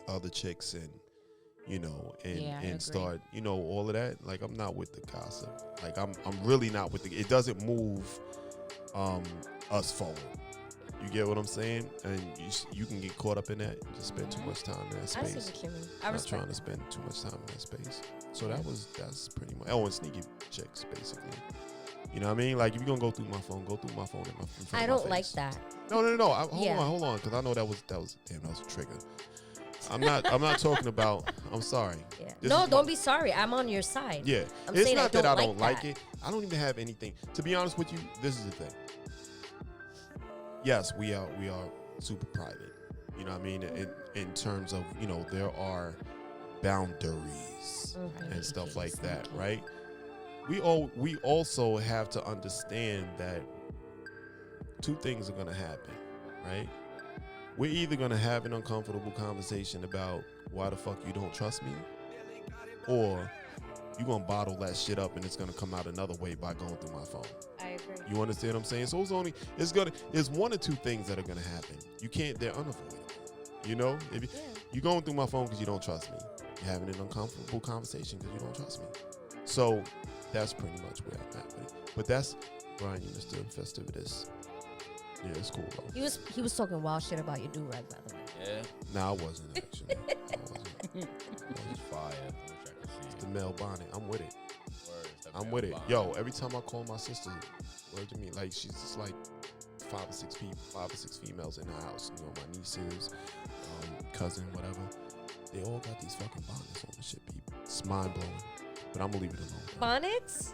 other chicks and, you know, and start, you know, all of that. Like, I'm not with the gossip. Like, I'm really not with it doesn't move us forward. You get what I'm saying? And you can get caught up in that and just spend too much time in that I space. see what you mean. I Not respect trying to that. spend too much time in that space. So that's pretty much. Oh, and sneaky chicks, basically. You know what I mean? Like, if you're gonna go through my phone in front of I my don't like face. that. No. Hold on, because I know that was damn, that was a trigger. I'm not talking about. I'm sorry. Yeah. This No, is don't my- be sorry. I'm on your side. Yeah, I'm it's saying not that I like don't like that. it. I don't even have anything. To be honest with you, this is the thing. Yes, we are super private. You know what I mean? In terms of, you know, there are boundaries and stuff like that, right? We also have to understand that two things are gonna happen, right? We're either gonna have an uncomfortable conversation about why the fuck you don't trust me, or you're gonna bottle that shit up and it's gonna come out another way by going through my phone. I agree. You understand what I'm saying? So it's one or two things that are gonna happen. They're unavoidable. You know, if you're going through my phone because you don't trust me, you're having an uncomfortable conversation because you don't trust me. So that's pretty much where I'm at with it. But that's Brian, you Mr. Festivus. Yeah, it's cool though. He was talking wild shit about your do-rag, by the way. Yeah, Nah, I wasn't actually. it's fire. I wish I could see It's it. the male bonnet. I'm with it. Words, that I'm man with it. fire. Yo, every time I call my sister, word to me, like she's just like 5 or 6 females in the house. You know, my nieces, cousin, whatever. They all got these fucking bonnets on the shit, people. It's mind blowing. But I'm gonna leave it alone. Bonnets?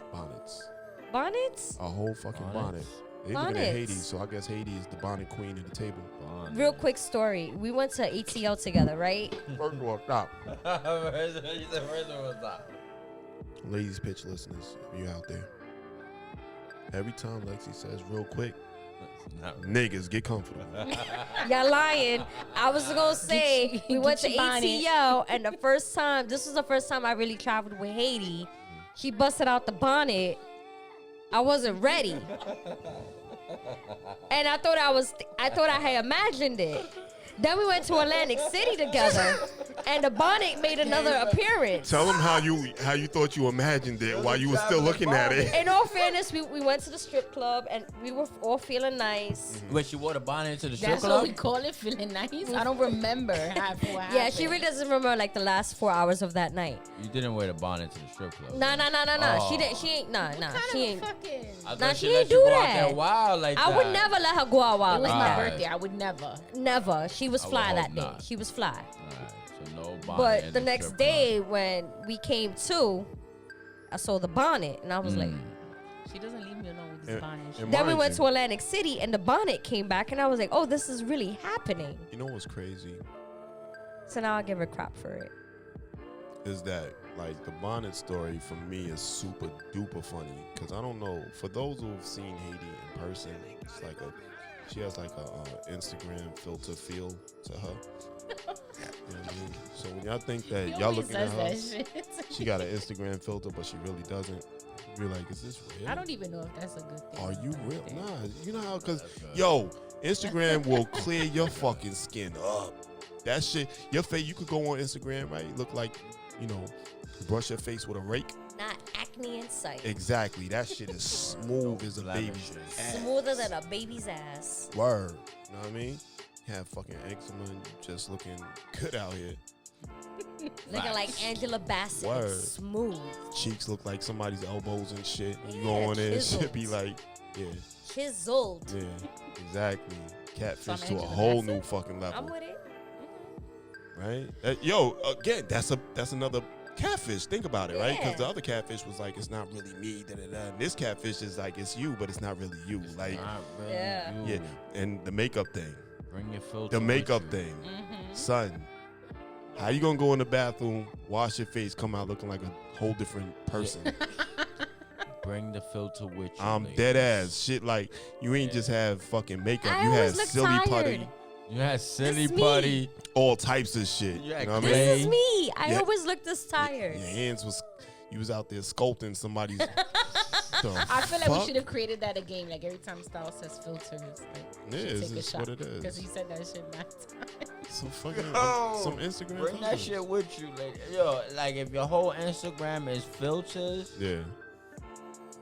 Bonnets. A whole fucking bonnet. Bonnets. They looking at Haydee, Bonnets. so I guess Haydee is the bonnet queen of the table. Bond. Real quick story. We went to ATL together, right? First of all, stop. You said first of all, stop. Ladies pitch listeners, if you out there. Every time Lexi says real quick, Not niggas get comfortable. Y'all lying. I was gonna say we went to your bonnet. ATL, and this was the first time I really traveled with Haydee. She busted out the bonnet. I wasn't ready, and I thought I had imagined it. Then we went to Atlantic City together, and the bonnet made another appearance. Tell them how you thought you imagined it while you were still looking at it. In all fairness, we went to the strip club, and we were all feeling nice. Wait, she wore the bonnet into the strip That's club? what we call it, feeling nice. I don't remember half what happened. Yeah, she really doesn't remember like the last 4 hours of that night. You didn't wear the bonnet to the strip club. Nah. Oh. She ain't. Nah. She ain't. Fucking. I Nah, thought she let ain't you do go out that. there wild like I that. would never let her go out It wild was like my that. birthday. I would never. Never. She was I would fly hope that day. not. She was fly. Alright, so no bonnet. But in the next strip day when we came to, I saw the bonnet and I was like, She doesn't leave me alone with this bonnet. and Then we mind went you, to Atlantic City, and the bonnet came back, and I was like, oh, this is really happening. You know what's crazy So now I give her crap for it. is that like the bonnet story for me is super duper funny because I don't know, for those who have seen Haydee in person, it's like she has like a Instagram filter feel to her. You know what I mean? So when y'all think that y'all looking at her, she got an Instagram filter, but she really doesn't. You're like, is this real? I don't even know if that's a good thing. Are you real? Thing. Nah, you know how? Cause yo, Instagram will clear your fucking skin up. That shit, your face. You could go on Instagram, right? Look like, you know, brush your face with a rake. Not acne in sight. Exactly. That shit is smooth as a baby's ass. Smoother than a baby's ass. Word. You know what I mean? Have fucking eczema and just looking good out here. Looking like Angela Bassett. Word. Smooth. Cheeks look like somebody's elbows and shit. When you Yeah, go on there, it chiseled. should be like, yeah, Chiseled. yeah, exactly. Catfish Some to a Angela whole Bassett? new fucking level. I'm with it. Right? Yo, again, that's another catfish. Think about it, right? Yeah. Because the other catfish was like, it's not really me. Da, da, da. And this catfish is like, it's you, but it's not really you. Like, Not really Yeah. you. yeah. And the makeup thing, Bring your filter. the makeup with you. thing, son. How you gonna go in the bathroom, wash your face, come out looking like a whole different person? Bring the filter with you. I'm ladies. dead ass shit. Like you ain't just have fucking makeup. I You had always look silly tired. putty, You had silly It's me. putty. all types of shit. You had You know what I mean? This is Hey. me. I Yeah. always look this tired. Your hands was, you was out there sculpting somebody's. I feel like we should have created that a game. Like every time Style says filters, like Yeah, should it's take a just shot what it is. because he said that shit last time. Some fucking Yo, some Instagram. Bring that filters. shit with you, lady. Yo, like if your whole Instagram is filters, Yeah,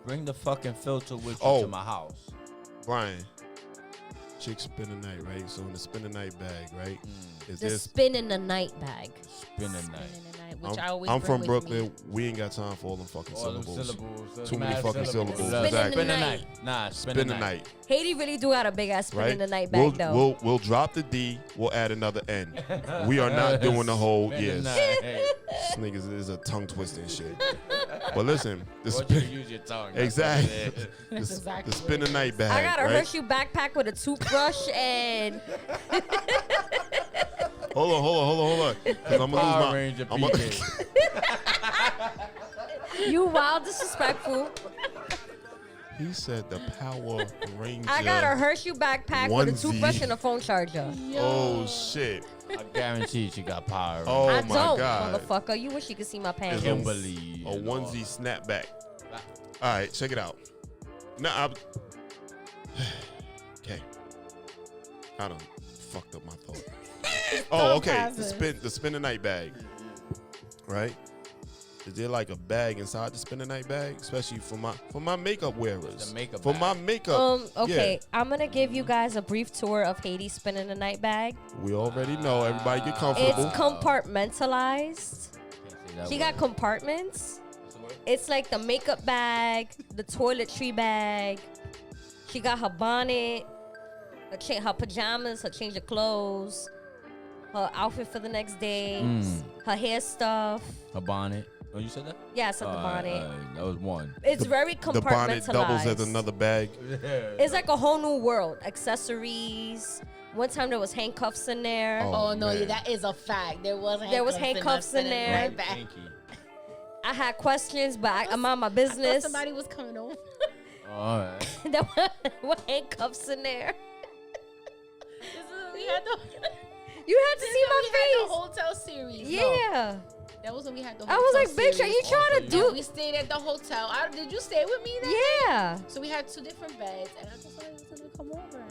bring the fucking filter with you Oh. to my house. Brian. Chick spend the night, right? So in the spend the night bag, right? Is The this? spin in the night bag. Spin the night. Spending the night, which I always I'm bring from with Brooklyn. Me. We ain't got time for all them fucking All them syllables. syllables. Too many mad fucking syllables. Look, Spin in the Spin the night. night. Nah, spin Spend the the night. night, Haydee really do got a big ass spin right? in the night bag though. We'll drop the D. We'll add another N. We are not doing the whole Spin the yes. night. Hey, This nigga is a tongue twisting shit. But listen, the I want you to spin, use your tongue. exactly. That's the, That's exactly the spin what the it night is. bag. I got a right? Hershey backpack with a toothbrush and Hold on. 'Cause I'm gonna lose Power my. Ranger I'm gonna, PK. you wild disrespectful. he said the Power Ranger. I got a Hershey backpack with a onesie. toothbrush and a phone charger. Oh shit! I guarantee she got power. Oh I my don't, god! motherfucker. You wish you could see my pants. It's a- Kimberly. A and all onesie that. snapback. All right, check it out. Nah, okay. I done fucked up my thought. Oh, okay. The spin the night bag, right? Is there like a bag inside the spin the night bag, especially for my makeup wearers? The makeup for bag. my makeup. Okay, I'm gonna give you guys a brief tour of Haydee spinning the night bag. We already know. Everybody get comfortable. It's compartmentalized. Can't say that She word. got compartments. It's like the makeup bag, the toiletry bag. She got her bonnet, her pajamas, her change of clothes, her outfit for the next day, her hair stuff. Her bonnet. Oh, you said that? Yeah, I said the bonnet. That was one. It's very the bonnet compartmentalized. doubles as another bag. It's like a whole new world. Accessories. One time there was handcuffs in there. Oh no, man. yeah, that is a fact. There was handcuffs in there. Right back. Pinky. I had questions, but I'm on my I thought business. somebody was coming over. All right. There were handcuffs in there. We had the, You had to see my the face. hotel series. Yeah. No, that was when we had the I hotel was like, bitch, are series. you trying to No, do? we stayed at the hotel. Did you stay with me then? Yeah. So we had 2 different beds, and I thought somebody was gonna come over.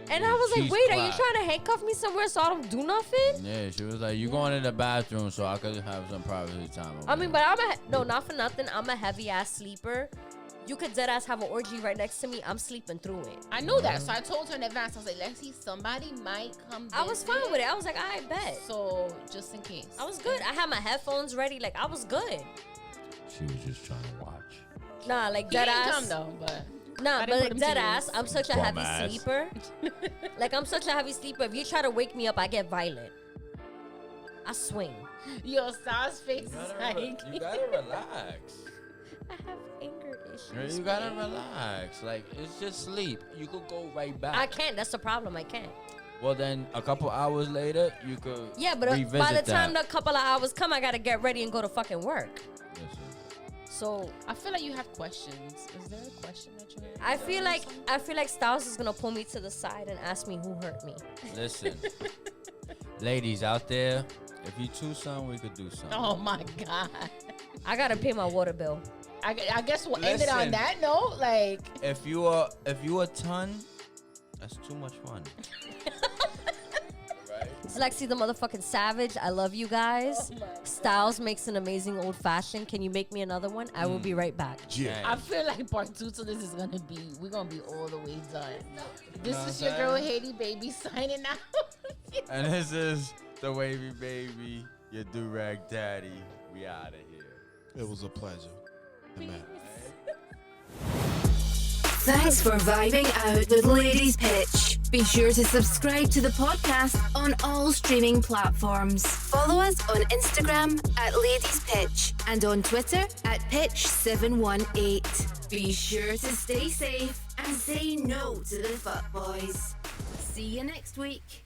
And I was like, Cheese wait, are you clock. trying to handcuff me somewhere so I don't do nothing? Yeah, she was like, you going in the bathroom so I could have some privacy time. over I mean, there." but no, not for nothing. I'm a heavy ass sleeper. You could dead ass have an orgy right next to me. I'm sleeping through it. I knew that, so I told her in advance. I was like, Lexi, somebody might come. I was fine with it. I was like, I bet. So just in case. I was good. I had my headphones ready. Like, I was good. She was just trying to watch. Nah, like He dead didn't ass. come though, but Nah, I but didn't put like him dead to ass. use. I'm such a Bum heavy ass. sleeper. Like, I'm such a heavy sleeper. If you try to wake me up, I get violent. I swing. Yo, Star's face You is gotta, like. you gotta relax. I have anger issues. You gotta relax. Like, it's just sleep. You could go right back. I can't. That's the problem. I can't. Well, then a couple hours later, you could. Yeah, but revisit by the time that. the couple of hours come, I gotta get ready and go to fucking work. Listen. So I feel like you have questions. Is there a question that you have? I feel like Styles is gonna pull me to the side and ask me who hurt me. Listen, ladies out there, if you choose something, we could do something. Oh my God. I gotta pay my water bill. I guess we'll end it on Listen. that note. Like, If you a ton, that's too much fun. It's Lexi the motherfucking savage. I love you guys. Styles makes an amazing old fashioned. Can you make me another one? I will be right back. Yeah. I feel like part 2 to this is gonna be, we're gonna be all the way done. This Know is what your I'm girl saying? Haydee baby signing out. And this is the wavy baby, your do-rag daddy. We out of here. It was a pleasure. Amen. Thanks for vibing out with Ladies Pitch. Be sure to subscribe to the podcast on all streaming platforms. Follow us on Instagram at Ladies Pitch and on Twitter at Pitch718. Be sure to stay safe and say no to the fuckboys. See you next week.